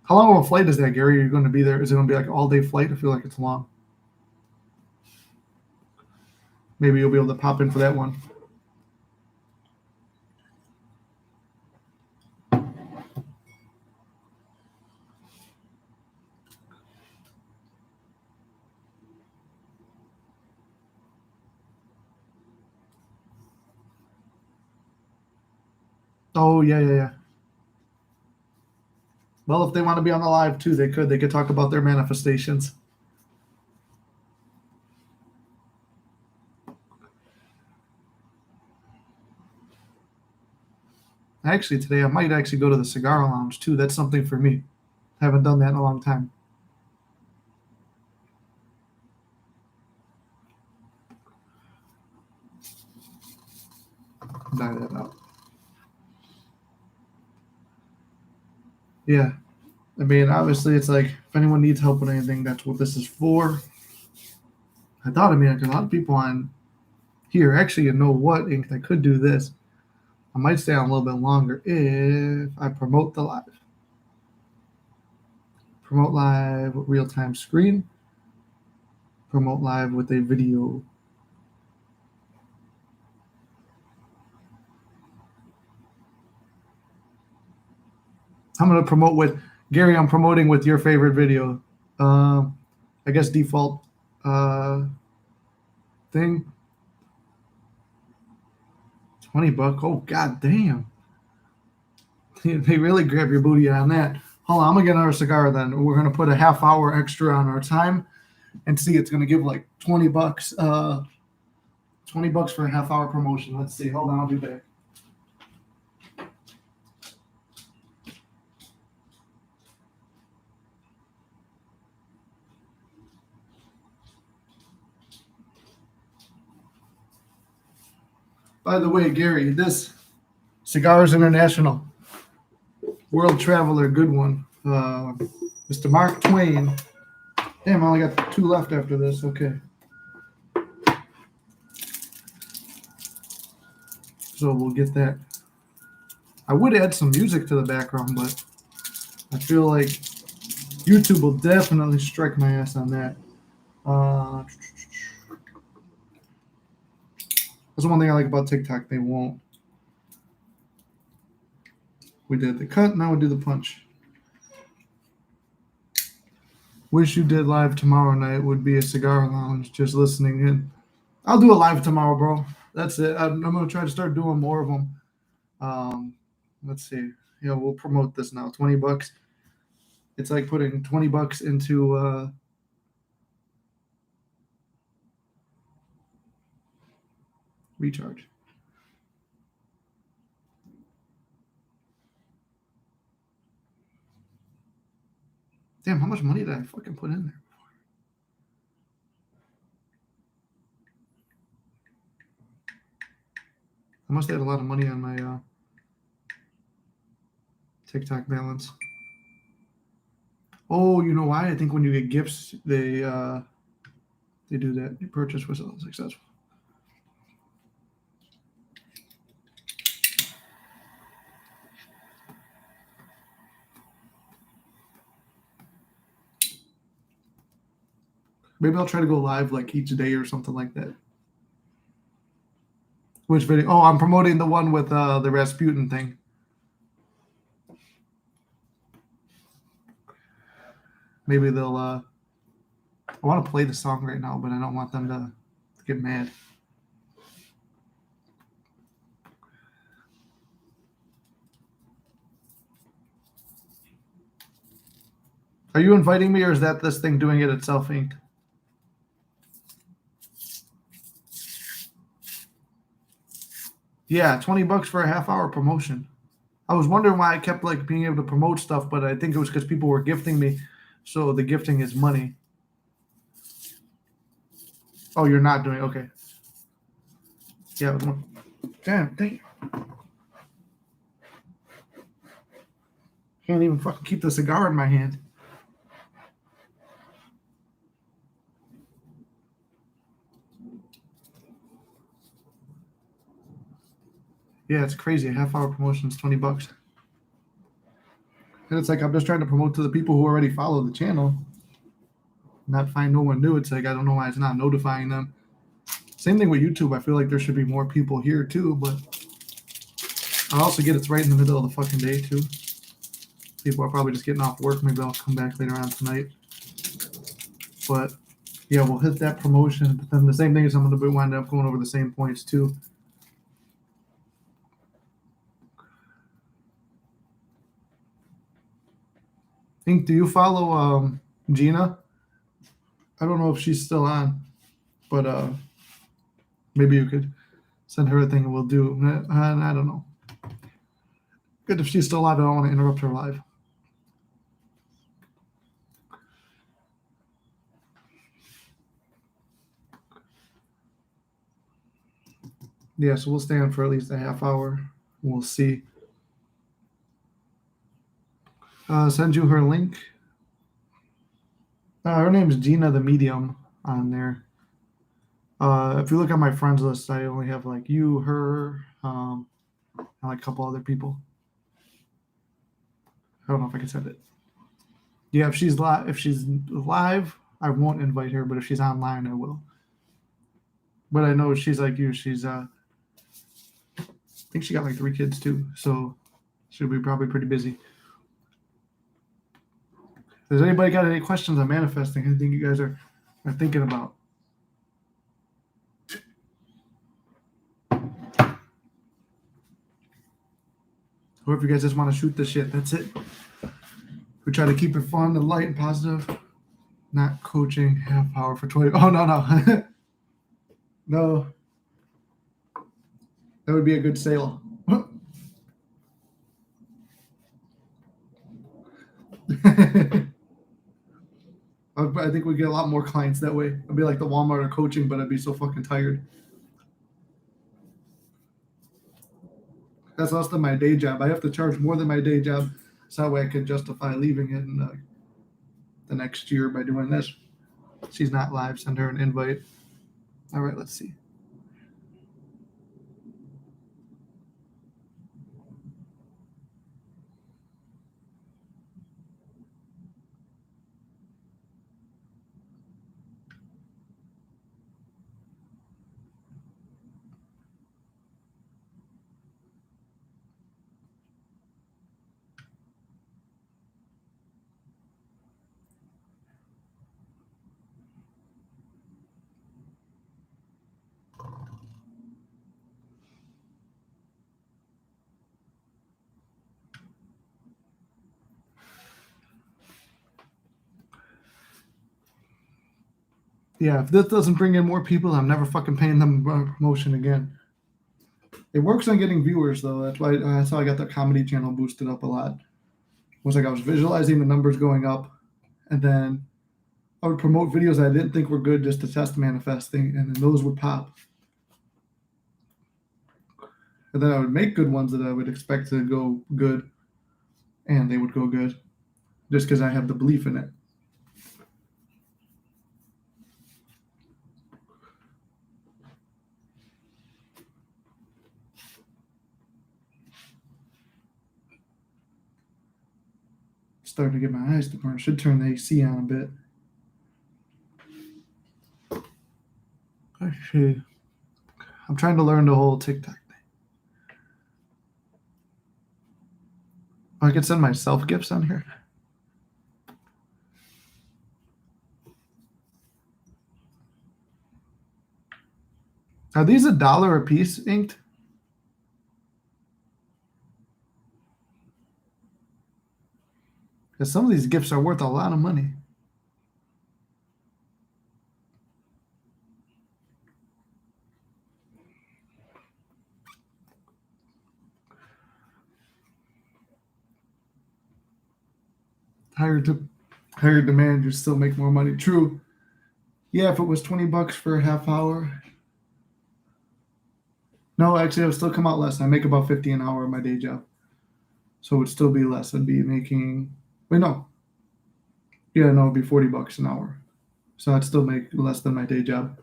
How long of a flight is that, Gary? Are you going to be there? Is it going to be like an all day flight? I feel like it's long. Maybe you'll be able to pop in for that one. Oh, yeah. Well, if they want to be on the live too, they could. They could talk about their manifestations. Actually, today I might actually go to the cigar lounge too. That's something for me. Haven't done that in a long time. Die that out. Yeah. I mean, obviously, it's like if anyone needs help with anything, that's what this is for. I thought, like a lot of people on here actually, you know what, Ink, I could do this. I might stay on a little bit longer if I promote the live. Promote live real time screen. Promote live with a video. I'm going to promote with Gary. I'm promoting with your favorite video. I guess default thing. $20. Oh, god damn. They really grab your booty on that. Hold on, I'm going to get another cigar then. We're going to put a half hour extra on our time and see it's going to give like $20. $20 for a half hour promotion. Let's see. Hold on, I'll be back. By the way, Gary, this Cigars International World Traveler, good one. Mr. Mark Twain. Damn, I only got 2 left after this. Okay. So we'll get that. I would add some music to the background, but I feel like YouTube will definitely strike my ass on that. That's one thing I like about TikTok. They won't. We did the cut, now we do the punch. Wish you did live tomorrow night. Would be a cigar lounge, just listening in. I'll do a live tomorrow, bro. That's it. I'm going to try to start doing more of them. Let's see. Yeah, we'll promote this now. $20. It's like putting $20 into recharge. Damn, how much money did I fucking put in there? I must have had a lot of money on my TikTok balance. Oh, you know why? I think when you get gifts, they do that. Your purchase was successful. Maybe I'll try to go live like each day or something like that. Which video? Oh, I'm promoting the one with the Rasputin thing. Maybe they'll. I want to play the song right now, but I don't want them to get mad. Are you inviting me, or is that this thing doing it itself, Ink? Yeah, $20 for a half-hour promotion. I was wondering why I kept like being able to promote stuff, but I think it was because people were gifting me, so the gifting is money. Oh, you're not doing okay. Yeah. Damn, thank you. Can't even fucking keep the cigar in my hand. Yeah, it's crazy. A half-hour promotion is $20. And it's like I'm just trying to promote to the people who already follow the channel, not find no one new. It's like I don't know why it's not notifying them. Same thing with YouTube. I feel like there should be more people here too, but I also get it's right in the middle of the fucking day too. People are probably just getting off work. Maybe I'll come back later on tonight. But yeah, we'll hit that promotion. But then the same thing is I'm going to wind up going over the same points too. Ink, do you follow Gina? I don't know if she's still on, but maybe you could send her a thing and we'll do. I don't know. Good if she's still alive. I don't want to interrupt her live. Yeah, so we'll stay on for at least a half hour. We'll see. Send you her link. Her name's Gina the Medium on there. If you look at my friends list, I only have like you, her, and like a couple other people. I don't know if I can send it. Yeah, if she's live, I won't invite her, but if she's online, I will. But I know she's like you. She's I think she got like 3 kids too, so she'll be probably pretty busy. Has anybody got any questions on manifesting? Anything you guys are thinking about? Or if you guys just want to shoot the shit, that's it. We try to keep it fun and light and positive. Not coaching half hour for 20. Oh, no. No. That would be a good sale. I think we'd get a lot more clients that way. It'd be like the Walmart of coaching, but I'd be so fucking tired. That's less than my day job. I have to charge more than my day job, so that way I can justify leaving it in the next year by doing this. She's not live. Send her an invite. All right, let's see. Yeah, if this doesn't bring in more people, I'm never fucking paying them a promotion again. It works on getting viewers though. That's how I got the comedy channel boosted up a lot. It was like I was visualizing the numbers going up, and then I would promote videos I didn't think were good just to test manifesting, and then those would pop. And then I would make good ones that I would expect to go good, and they would go good. just because I have the belief in it. Starting to get my eyes to burn. Should turn the AC on a bit. Actually, I'm trying to learn the whole TikTok thing. I could send myself gifts on here. Are these $1 a piece inked? Because some of these gifts are worth a lot of money. Higher demand, you still make more money. True. Yeah, if it was $20 for a half hour. No, actually, it would still come out less. I make about $50 an hour at my day job, so it would still be less. I'd be making. Wait, no. Yeah, no, it'd be $40 an hour. So I'd still make less than my day job.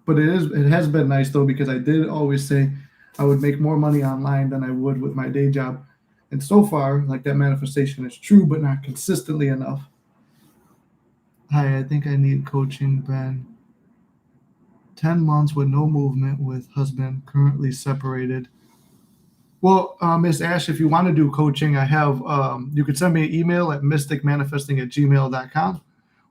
But it has been nice though, because I did always say I would make more money online than I would with my day job. And so far, like, that manifestation is true, but not consistently enough. Hi, I think I need coaching, Ben. 10 months with no movement with husband, currently separated. Well, Miss Ash, if you want to do coaching, I have, you can send me an email at mysticmanifesting@gmail.com,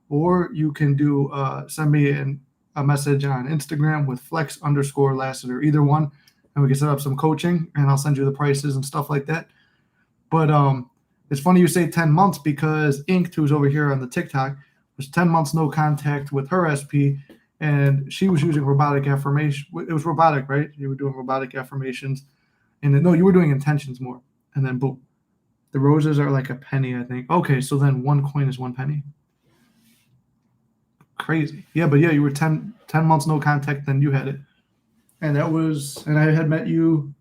or you can do, send me a message on Instagram with flex_Lassiter, either one, and we can set up some coaching, and I'll send you the prices and stuff like that. But it's funny you say 10 months, because Inked, who's over here on the TikTok, was 10 months no contact with her SP, and she was using robotic affirmation. It was robotic, right? You were doing robotic affirmations. And then, no, you were doing intentions more. And then boom. The roses are like a penny, I think. Okay, so then one coin is 1 penny. Crazy. Yeah, but yeah, you were 10 months no contact, then you had it. And I had met you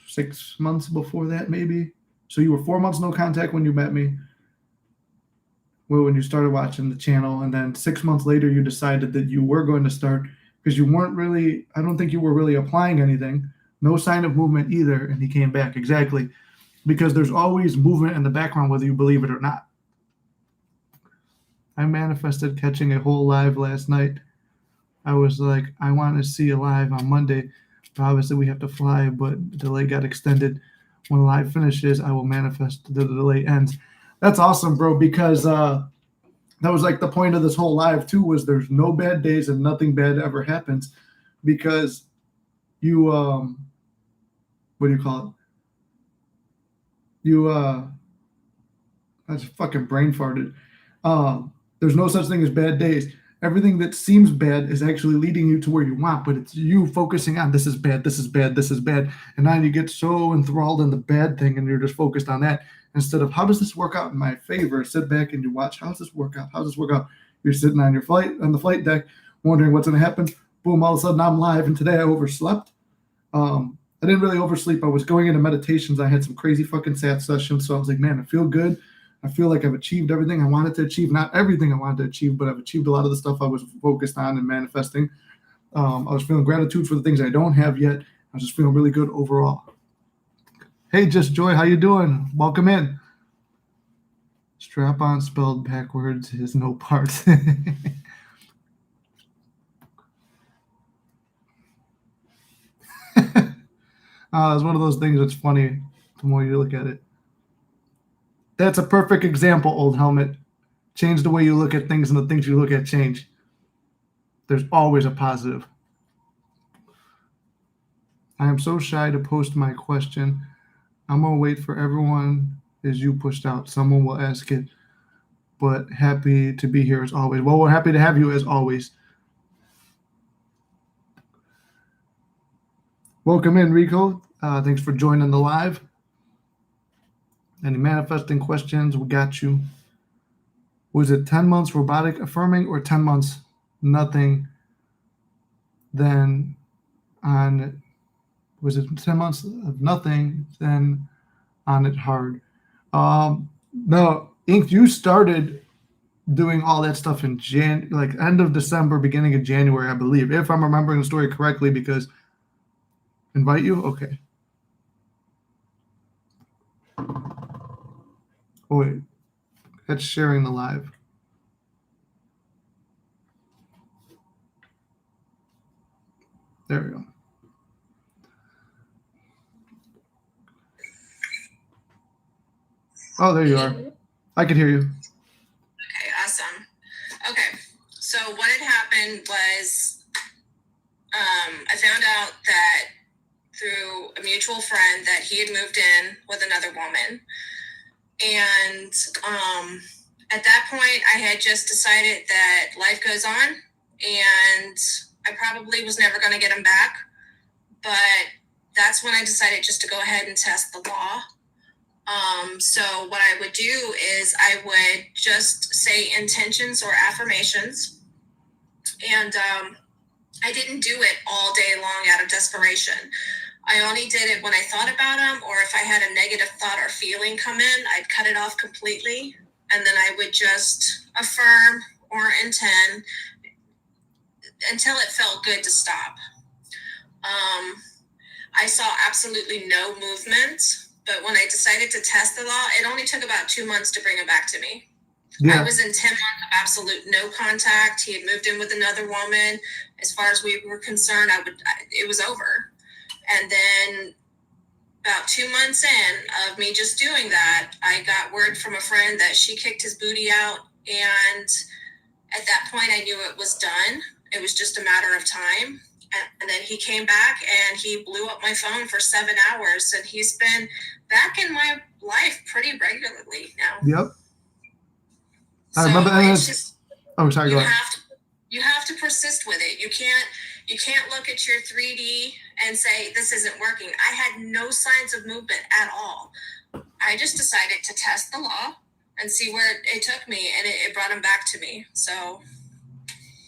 6 months before that, maybe. So you were 4 months no contact when you met me. Well, when you started watching the channel, and then 6 months later, you decided that you were going to start, because you weren't really, I don't think you were really applying anything. No sign of movement either, and he came back. Exactly. Because there's always movement in the background, whether you believe it or not. I manifested catching a whole live last night. I was like, I want to see a live on Monday. But obviously, we have to fly, but the delay got extended. When the live finishes, I will manifest the delay ends. That's awesome, bro, because that was like the point of this whole live too, was there's no bad days and nothing bad ever happens, because you what do you call it? You I just fucking brain farted. There's no such thing as bad days. Everything that seems bad is actually leading you to where you want, but it's you focusing on this is bad, this is bad, this is bad. And now you get so enthralled in the bad thing, and you're just focused on that instead of how does this work out in my favor? Sit back and you watch, how does this work out? How does this work out? You're sitting on the flight deck, wondering what's going to happen. Boom, all of a sudden I'm live, and today I overslept. I didn't really oversleep. I was going into meditations. I had some crazy fucking sat sessions, so I was like, man, I feel good. I feel like I've achieved everything I wanted to achieve. Not everything I wanted to achieve, but I've achieved a lot of the stuff I was focused on and manifesting. I was feeling gratitude for the things I don't have yet. I was just feeling really good overall. Hey, Just Joy, how you doing? Welcome in. Strap on spelled backwards is no part. It's one of those things that's funny the more you look at it. That's a perfect example, Old Helmet. Change the way you look at things, and the things you look at change. There's always a positive. I am so shy to post my question. I'm going to wait for everyone as you pushed out. Someone will ask it, but happy to be here as always. Well, we're happy to have you as always. Welcome in, Rico. Thanks for joining the live. Any manifesting questions? We got you. Was it 10 months robotic affirming or 10 months nothing? Then on, was it 10 months of nothing, then on it hard. No, Ink, you started doing all that stuff in like end of December, beginning of January, I believe, if I'm remembering the story correctly, because invite you? Okay. Oh, wait. That's sharing the live. There we go. Oh, there you are. I could hear you. Okay, awesome. Okay, so what had happened was I found out that through a mutual friend that he had moved in with another woman. And at that point, I had just decided that life goes on and I probably was never going to get him back. But that's when I decided just to go ahead and test the law. So what I would do is I would just say intentions or affirmations. And I didn't do it all day long out of desperation. I only did it when I thought about them, or if I had a negative thought or feeling come in, I'd cut it off completely. And then I would just affirm or intend until it felt good to stop. I saw absolutely no movement, but when I decided to test the law, it only took about 2 months to bring it back to me. Yeah. I was in 10 months of absolute no contact. He had moved in with another woman. As far as we were concerned, it was over. And then about 2 months in of me just doing that, I got word from a friend that she kicked his booty out. And at that point, I knew it was done. It was just a matter of time. And then he came back and he blew up my phone for 7 hours. And he's been back in my life pretty regularly now. Yep. I remember that. Oh, sorry. Go ahead. You have to persist with it. You can't look at your 3D and say, this isn't working. I had no signs of movement at all. I just decided to test the law and see where it took me, and it brought him back to me. So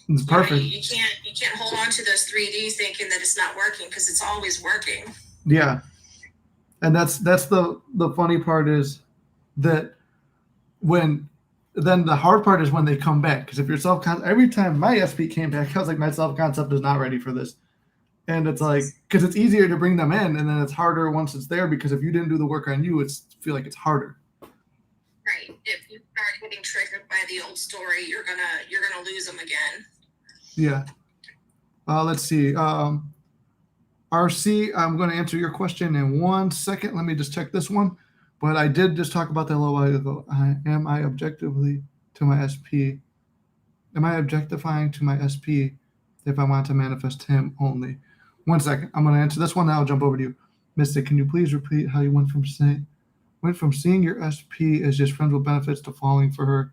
it's perfect. You can't hold on to those 3Ds thinking that it's not working, because it's always working. Yeah. And that's the funny part is that then the hard part is when they come back, because if your every time my SP came back, I was like, my self-concept is not ready for this. And it's like, because it's easier to bring them in, and then it's harder once it's there, because if you didn't do the work on you, feel like it's harder. Right. If you start getting triggered by the old story, you're gonna lose them again. Yeah. Let's see. RC, I'm going to answer your question in 1 second. Let me just check this one. But I did just talk about that a little while ago. Am I objectively to my SP? Am I objectifying to my SP if I want to manifest him only? 1 second. I'm going to answer this one. Then I'll jump over to you. Mystic, can you please repeat how you went from seeing your SP as just friends with benefits to falling for her?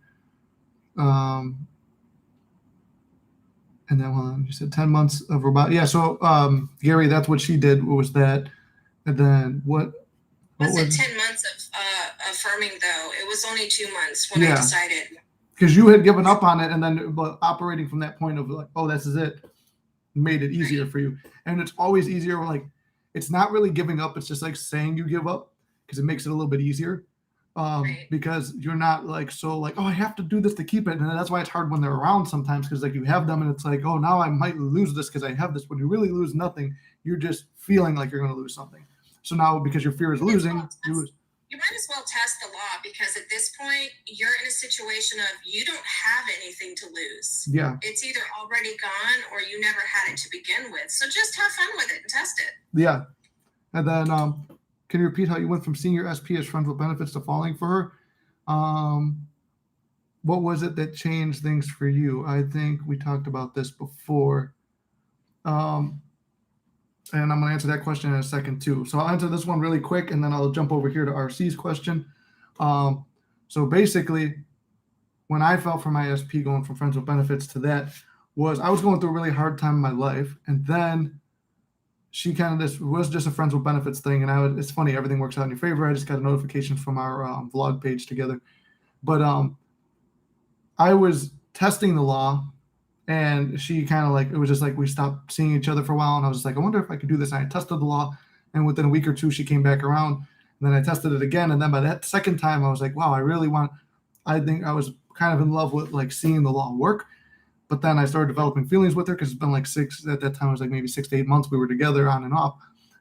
And then you said 10 months of robot. Yeah. So Gary, that's what she did. Was that? And then what? Was it 10 months of affirming though? It was only 2 months when I decided. Because you had given up on it, and then operating from that point of like, oh, this is it, made it easier for you. And it's always easier. Like, it's not really giving up. It's just like saying you give up, because it makes it a little bit easier. Right. Because you're not like, so like, oh, I have to do this to keep it. And that's why it's hard when they're around sometimes, because like you have them and it's like, oh, now I might lose this because I have this. When you really lose nothing, you're just feeling like you're going to lose something. So now, because your fear is losing, you lose. You might as well test the law, because at this point, you're in a situation of you don't have anything to lose. Yeah. It's either already gone or you never had it to begin with. So just have fun with it and test it. Yeah. And then can you repeat how you went from seeing your SP as friends with benefits to falling for her? What was it that changed things for you? I think we talked about this before. And I'm going to answer that question in a second too. So I'll answer this one really quick, and then I'll jump over here to RC's question. So basically, when I fell for my SP, going from friends with benefits to that, I was going through a really hard time in my life. And then she was just a friends with benefits thing. And it's funny, everything works out in your favor. I just got a notification from our vlog page together. But I was testing the law. And she kind of like, it was just like we stopped seeing each other for a while. And I was just like, I wonder if I could do this. And I tested the law. And within a week or two, she came back around. And then I tested it again. And then by that second time, I was like, wow, I think I was kind of in love with like seeing the law work. But then I started developing feelings with her because it's been like at that time, it was like maybe 6 to 8 months we were together on and off.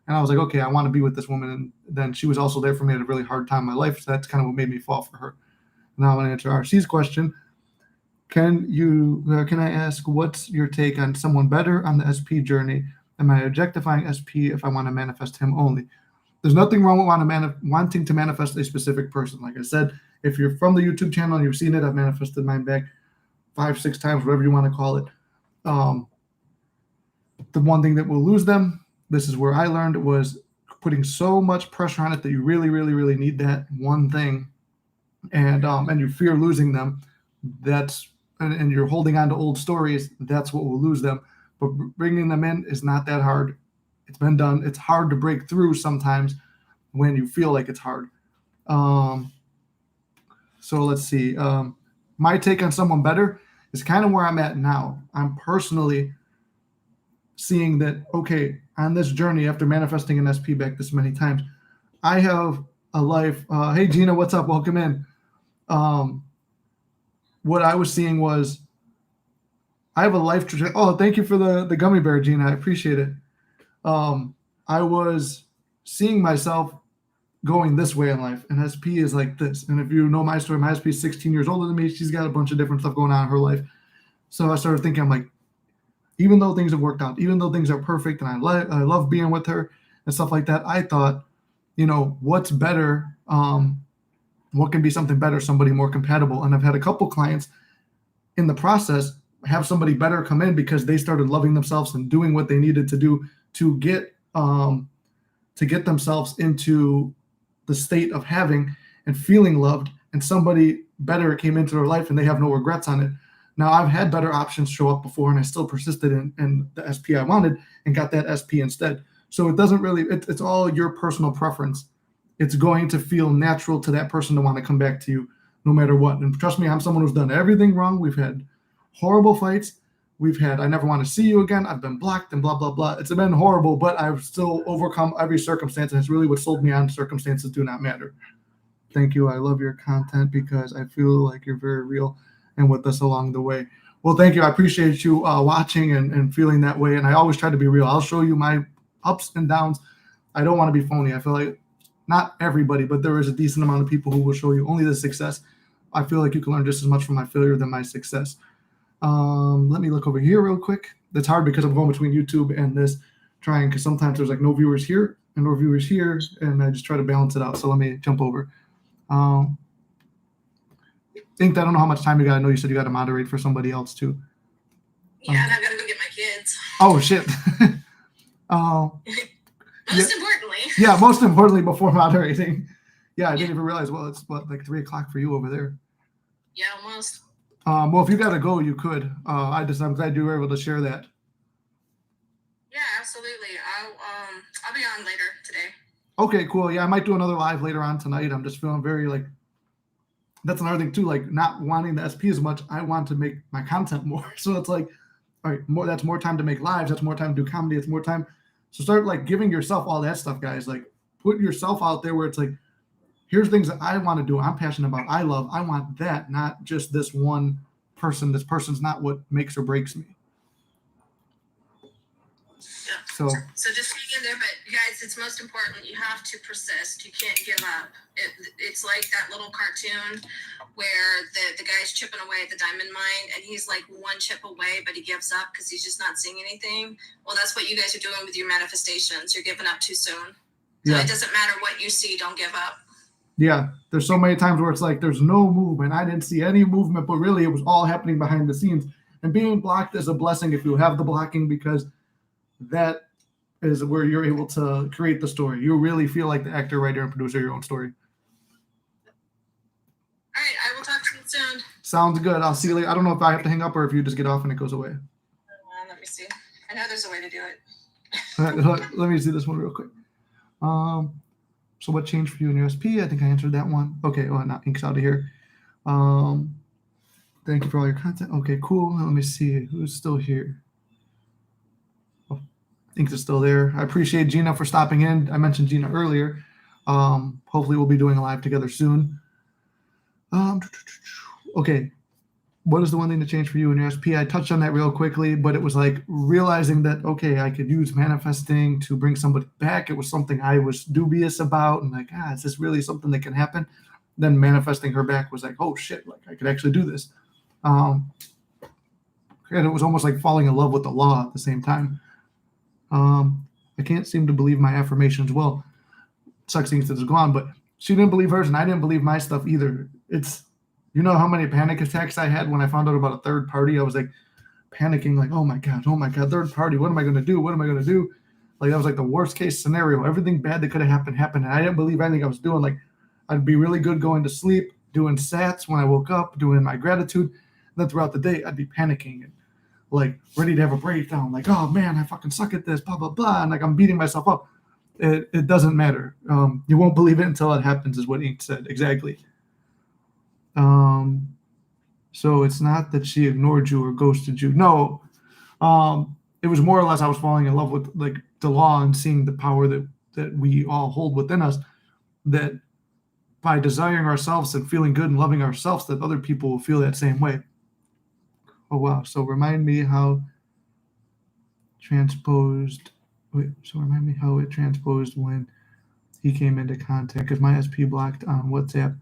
And I was like, okay, I want to be with this woman. And then she was also there for me at a really hard time in my life. So that's kind of what made me fall for her. Now I'm going to answer RC's question. Can I ask, what's your take on someone better on the SP journey? Am I objectifying SP if I want to manifest him only? There's nothing wrong with wanting to manifest a specific person. Like I said, if you're from the YouTube channel and you've seen it, I've manifested mine back 5, 6 times, whatever you want to call it. The one thing that will lose them, this is where I learned, was putting so much pressure on it that you really, really, really need that one thing, and you fear losing them. And you're holding on to old stories. That's what will lose them. But bringing them in is not that hard. It's been done. It's hard to break through sometimes when you feel like it's hard. So let's see. My take on someone better is kind of where I'm at now. I'm personally seeing that, okay, on this journey after manifesting an SP back this many times, I have a life. Hey, Gina, what's up? Welcome in. What I was seeing was I have a life trajectory. Oh, thank you for the gummy bear, Gina. I appreciate it. I was seeing myself going this way in life, and SP is like this. And if you know my story, my SP is 16 years older than me. She's got a bunch of different stuff going on in her life. So I started thinking, I'm like, even though things have worked out, even though things are perfect, and I love being with her and stuff like that, I thought, what's better? What can be something better, somebody more compatible? And I've had a couple clients in the process have somebody better come in because they started loving themselves and doing what they needed to do to get themselves into the state of having and feeling loved, and somebody better came into their life and they have no regrets on it. Now, I've had better options show up before, and I still persisted in the SP I wanted and got that SP instead. So it doesn't really, it's all your personal preference. It's going to feel natural to that person to want to come back to you no matter what. And trust me, I'm someone who's done everything wrong. We've had horrible fights. I never want to see you again. I've been blocked and blah, blah, blah. It's been horrible, but I've still overcome every circumstance. And it's really what sold me on circumstances do not matter. Thank you. I love your content because I feel like you're very real and with us along the way. Well, thank you. I appreciate you watching and feeling that way. And I always try to be real. I'll show you my ups and downs. I don't want to be phony. I feel like not everybody, but there is a decent amount of people who will show you only the success. I feel like you can learn just as much from my failure than my success. Let me look over here real quick. That's hard because I'm going between YouTube and this, because sometimes there's like no viewers here and no viewers here, and I just try to balance it out. So let me jump over. I don't know how much time you got. I know you said you got to moderate for somebody else too. Yeah, and I gotta go get my kids. Oh shit. Most importantly, before moderating. Yeah, I didn't even realize. Well, it's like 3:00 for you over there. Yeah, almost. Well, if you gotta go, you could. I'm glad you were able to share that. Yeah, absolutely. I'll be on later today. Okay, cool. Yeah, I might do another live later on tonight. I'm just feeling very that's another thing too, not wanting the SP as much. I want to make my content more. So it's like, all right, that's more time to make lives. That's more time to do comedy. It's more time. So start giving yourself all that stuff, guys. Put yourself out there where it's here's things that I want to do. I'm passionate about. I love. I want that, not just this one person. This person's not what makes or breaks me. So just hang in there, but guys, it's most important. You have to persist. You can't give up. It's like that little cartoon where the guy's chipping away at the diamond mine, and he's one chip away, but he gives up because he's just not seeing anything. Well, that's what you guys are doing with your manifestations. You're giving up too soon. So It doesn't matter what you see. Don't give up. Yeah, there's so many times where it's there's no movement. I didn't see any movement, but really it was all happening behind the scenes. And being blocked is a blessing if you have the blocking, because that is where you're able to create the story. You really feel like the actor, writer, and producer of your own story. All right, I will talk to you soon. Sounds good. I'll see you later. I don't know if I have to hang up or if you just get off and it goes away. Let me see. I know there's a way to do it. Let me see this one real quick. So what changed for you in your SP? I think I answered that one. Okay, well, now Ink's out of here. Thank you for all your content. Okay, cool. Let me see who's still here. Oh, Ink is still there. I appreciate Gina for stopping in. I mentioned Gina earlier. Hopefully we'll be doing a live together soon. Okay. What is the one thing to change for you in your SP? I touched on that real quickly, but it was like realizing that, okay, I could use manifesting to bring somebody back. It was something I was dubious about and like, is this really something that can happen? Then manifesting her back was like, oh shit, like I could actually do this. And it was almost like falling in love with the law at the same time. I can't seem to believe my affirmations. Well, sucks things that is gone, but she didn't believe hers and I didn't believe my stuff either. It's, you know how many panic attacks I had when I found out about a third party? I was like panicking, like, oh my God, third party. What am I going to do? What am I going to do? Like, that was like the worst case scenario. Everything bad that could have happened. And I didn't believe anything I was doing. Like, I'd be really good going to sleep, doing sats when I woke up, doing my gratitude. And then throughout the day, I'd be panicking and like ready to have a breakdown. Like, oh man, I fucking suck at this, blah, blah, blah. And like, I'm beating myself up. It doesn't matter. You won't believe it until it happens is what Ink said. Exactly. So it's not that she ignored you or ghosted you. No, it was more or less I was falling in love with like the law and seeing the power that we all hold within us. That by desiring ourselves and feeling good and loving ourselves, that other people will feel that same way. Oh wow! So remind me how transposed. So remind me how it transposed when he came into contact because my SP blocked on WhatsApp,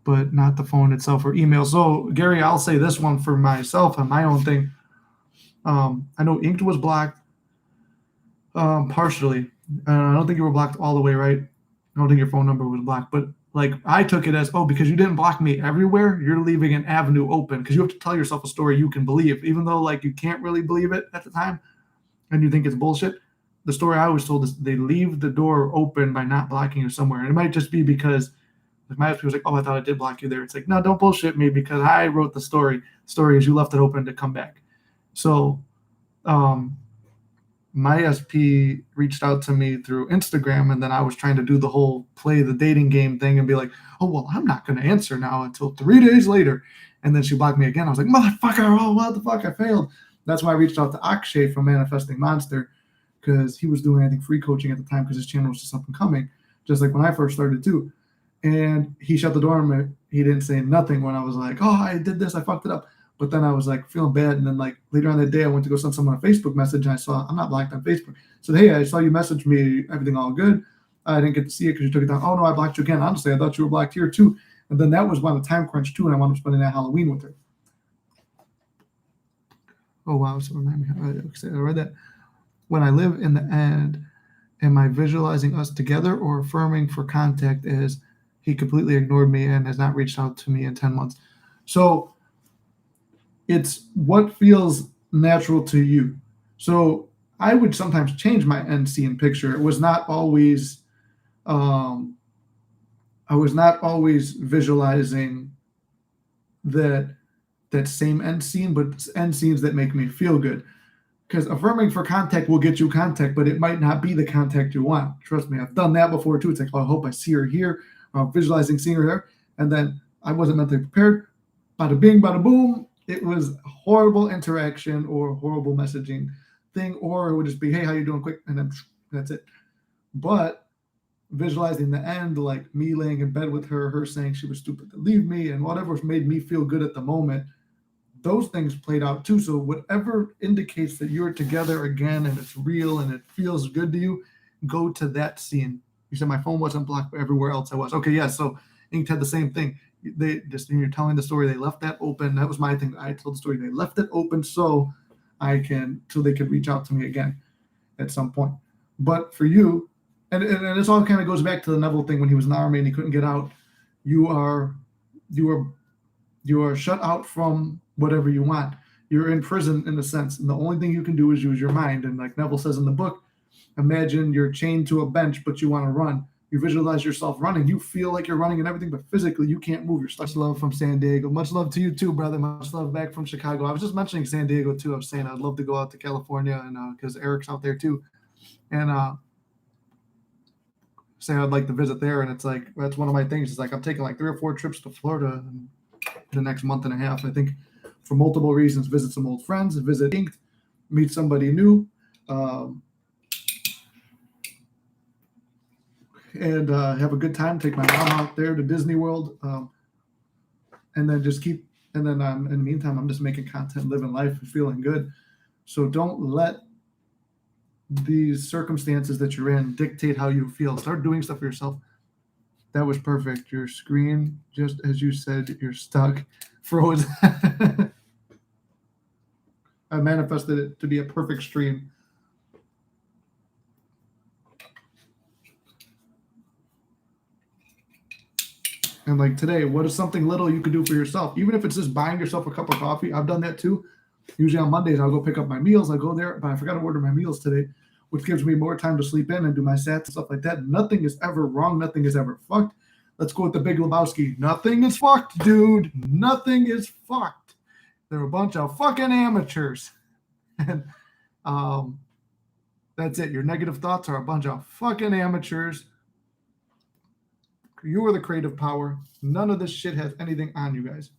but not the phone itself or email. So Gary, I'll say this one for myself and my own thing. I know Inked was blocked partially. I don't think you were blocked all the way, right? I don't think your phone number was blocked, but like I took it as, oh, because you didn't block me everywhere, you're leaving an avenue open because you have to tell yourself a story you can believe, even though like you can't really believe it at the time and you think it's bullshit. The story I was told is they leave the door open by not blocking you somewhere. And it might just be because if my SP was like, oh, I thought I did block you there. It's like, no, don't bullshit me because I wrote the story. The story is you left it open to come back. So my SP reached out to me through Instagram, and then I was trying to do the whole play the dating game thing and be like, oh, well, I'm not going to answer now until 3 days later. And then she blocked me again. I was like, motherfucker, oh, what the fuck? I failed. That's why I reached out to Akshay from Manifesting Monster because he was doing, I think, free coaching at the time because his channel was just up and coming, just like when I first started too. And he shut the door on me. He didn't say nothing when I was like, oh, I did this. I fucked it up. But then I was like feeling bad. And then like later on that day, I went to go send someone a Facebook message and I saw I'm not blocked on Facebook. So, hey, I saw you message me. Everything all good. I didn't get to see it because you took it down. Oh, no, I blocked you again. Honestly, I thought you were blocked here too. And then that was one of the time crunch too. And I wound up spending that Halloween with her. Oh, wow. So remind me. I read that. When I live in the end, am I visualizing us together or affirming for contact as he completely ignored me and has not reached out to me in 10 months? So it's what feels natural to you. So I would sometimes change my end scene picture. It was not always, I was not always visualizing that same end scene, but end scenes that make me feel good. Because affirming for contact will get you contact, but it might not be the contact you want. Trust me, I've done that before too. It's like, oh, I hope I see her here. I'm visualizing seeing her there. And then I wasn't mentally prepared. Bada bing, bada boom. It was a horrible interaction or horrible messaging thing, or it would just be, hey, how you doing? Quick, and then that's it. But visualizing the end, like me laying in bed with her, her saying she was stupid to leave me, and whatever's made me feel good at the moment, those things played out too. So whatever indicates that you're together again and it's real and it feels good to you, go to that scene. You said my phone wasn't blocked, but everywhere else I was. Okay, yeah. So Inked had the same thing. They just, you're telling the story, they left that open. That was my thing. I told the story. They left it open so they could reach out to me again at some point. But for you, and this all kind of goes back to the Neville thing when he was in the army and he couldn't get out. You are shut out from whatever you want. You're in prison in a sense, and the only thing you can do is use your mind. And like Neville says in the book, imagine you're chained to a bench, but you want to run. You visualize yourself running. You feel like you're running and everything, but physically you can't move. You're stuck. Much love from San Diego. Much love to you too, brother. Much love back from Chicago. I was just mentioning San Diego too. I was saying I'd love to go out to California, and because Eric's out there too, and say I'd like to visit there. And it's like that's one of my things. It's like I'm taking like 3 or 4 trips to Florida in the next month and a half. I think for multiple reasons: visit some old friends, visit Inked, meet somebody new. and have a good time. Take my mom out there to Disney World, and then just keep. And then in the meantime, I'm just making content, living life, and feeling good. So don't let these circumstances that you're in dictate how you feel. Start doing stuff for yourself. That was perfect. Your screen, just as you said, you're stuck, froze. I manifested it to be a perfect stream. And like today, what is something little you could do for yourself? Even if it's just buying yourself a cup of coffee. I've done that too. Usually on Mondays, I'll go pick up my meals. I go there, but I forgot to order my meals today, which gives me more time to sleep in and do my sats and stuff like that. Nothing is ever wrong. Nothing is ever fucked. Let's go with the Big Lebowski. Nothing is fucked, dude. Nothing is fucked. They're a bunch of fucking amateurs. And that's it. Your negative thoughts are a bunch of fucking amateurs. You are the creative power. None of this shit has anything on you guys.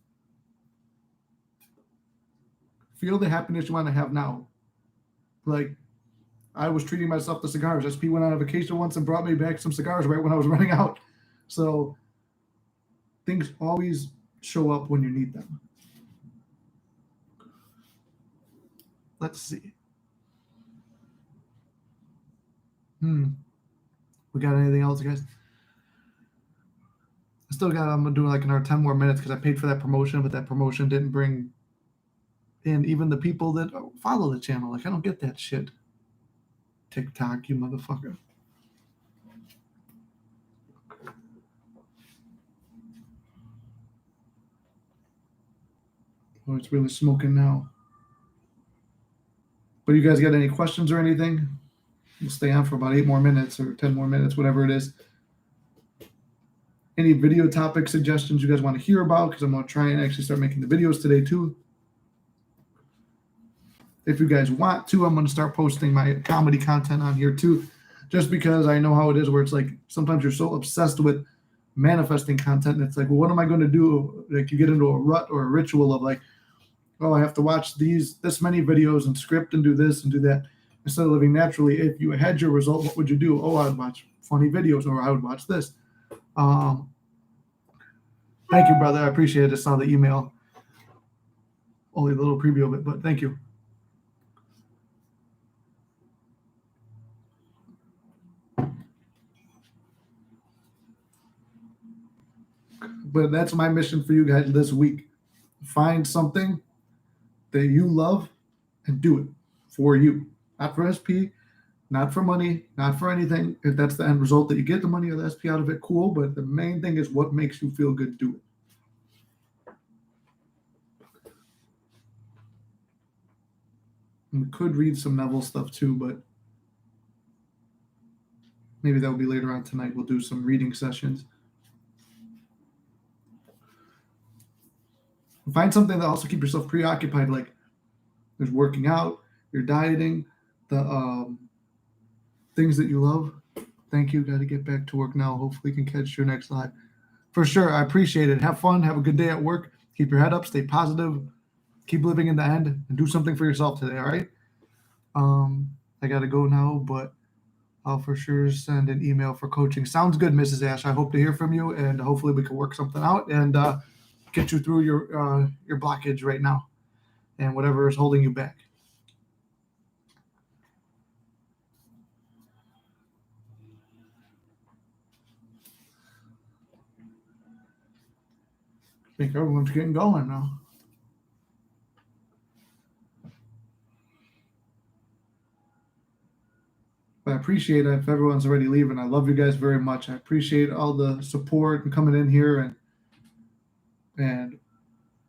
Feel the happiness you want to have now. Like, I was treating myself to cigars. SP went on a vacation once and brought me back some cigars right when I was running out. So things always show up when you need them. Let's see. We got anything else, guys? I'm gonna do like another 10 more minutes because I paid for that promotion, but that promotion didn't bring in even the people that follow the channel. Like, I don't get that shit. TikTok, you motherfucker. Oh, it's really smoking now. But you guys got any questions or anything? We'll stay on for about 8 more minutes or 10 more minutes, whatever it is. Any video topic suggestions you guys want to hear about? Because I'm going to try and actually start making the videos today too. If you guys want to, I'm going to start posting my comedy content on here too, just because I know how it is where it's like sometimes you're so obsessed with manifesting content and it's like, well, what am I going to do? Like, you get into a rut or a ritual of like, oh, I have to watch this many videos and script and do this and do that. Instead of living naturally, if you had your result, what would you do? Oh, I would watch funny videos, or I would watch this. Thank you, brother. I appreciate it. I saw the email. Only a little preview of it, but thank you. But that's my mission for you guys this week. Find something that you love and do it for you. Not for SP, not for money, not for anything. If that's the end result that you get the money or the SP out of it, cool. But the main thing is what makes you feel good, do it. And we could read some Neville stuff too, but maybe that will be later on tonight. We'll do some reading sessions. Find something that also keep yourself preoccupied, like there's working out, you're dieting, the things that you love. Thank you. Got to get back to work now. Hopefully can catch your next live. For sure. I appreciate it. Have fun. Have a good day at work. Keep your head up. Stay positive. Keep living in the end and do something for yourself today. All right. I got to go now, but I'll for sure send an email for coaching. Sounds good, Mrs. Ash. I hope to hear from you, and hopefully we can work something out and get you through your blockage right now and whatever is holding you back. I think everyone's getting going now. But I appreciate it if everyone's already leaving. I love you guys very much. I appreciate all the support and coming in here, and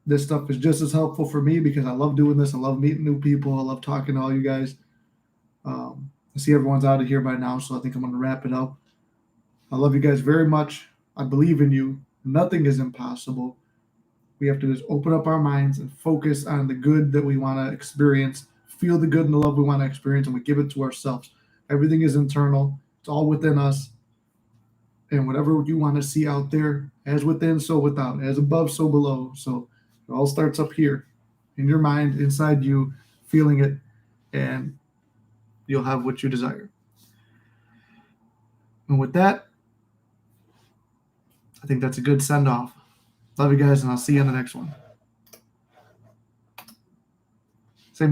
this stuff is just as helpful for me because I love doing this. I love meeting new people. I love talking to all you guys. I see everyone's out of here by now, so I think I'm going to wrap it up. I love you guys very much. I believe in you. Nothing is impossible. We have to just open up our minds and focus on the good that we want to experience, feel the good and the love we want to experience, and we give it to ourselves. Everything is internal. It's all within us. And whatever you want to see out there, as within, so without, as above, so below. So it all starts up here in your mind, inside you, feeling it, and you'll have what you desire. And with that, I think that's a good send off. Love you guys, and I'll see you in the next one. Same over.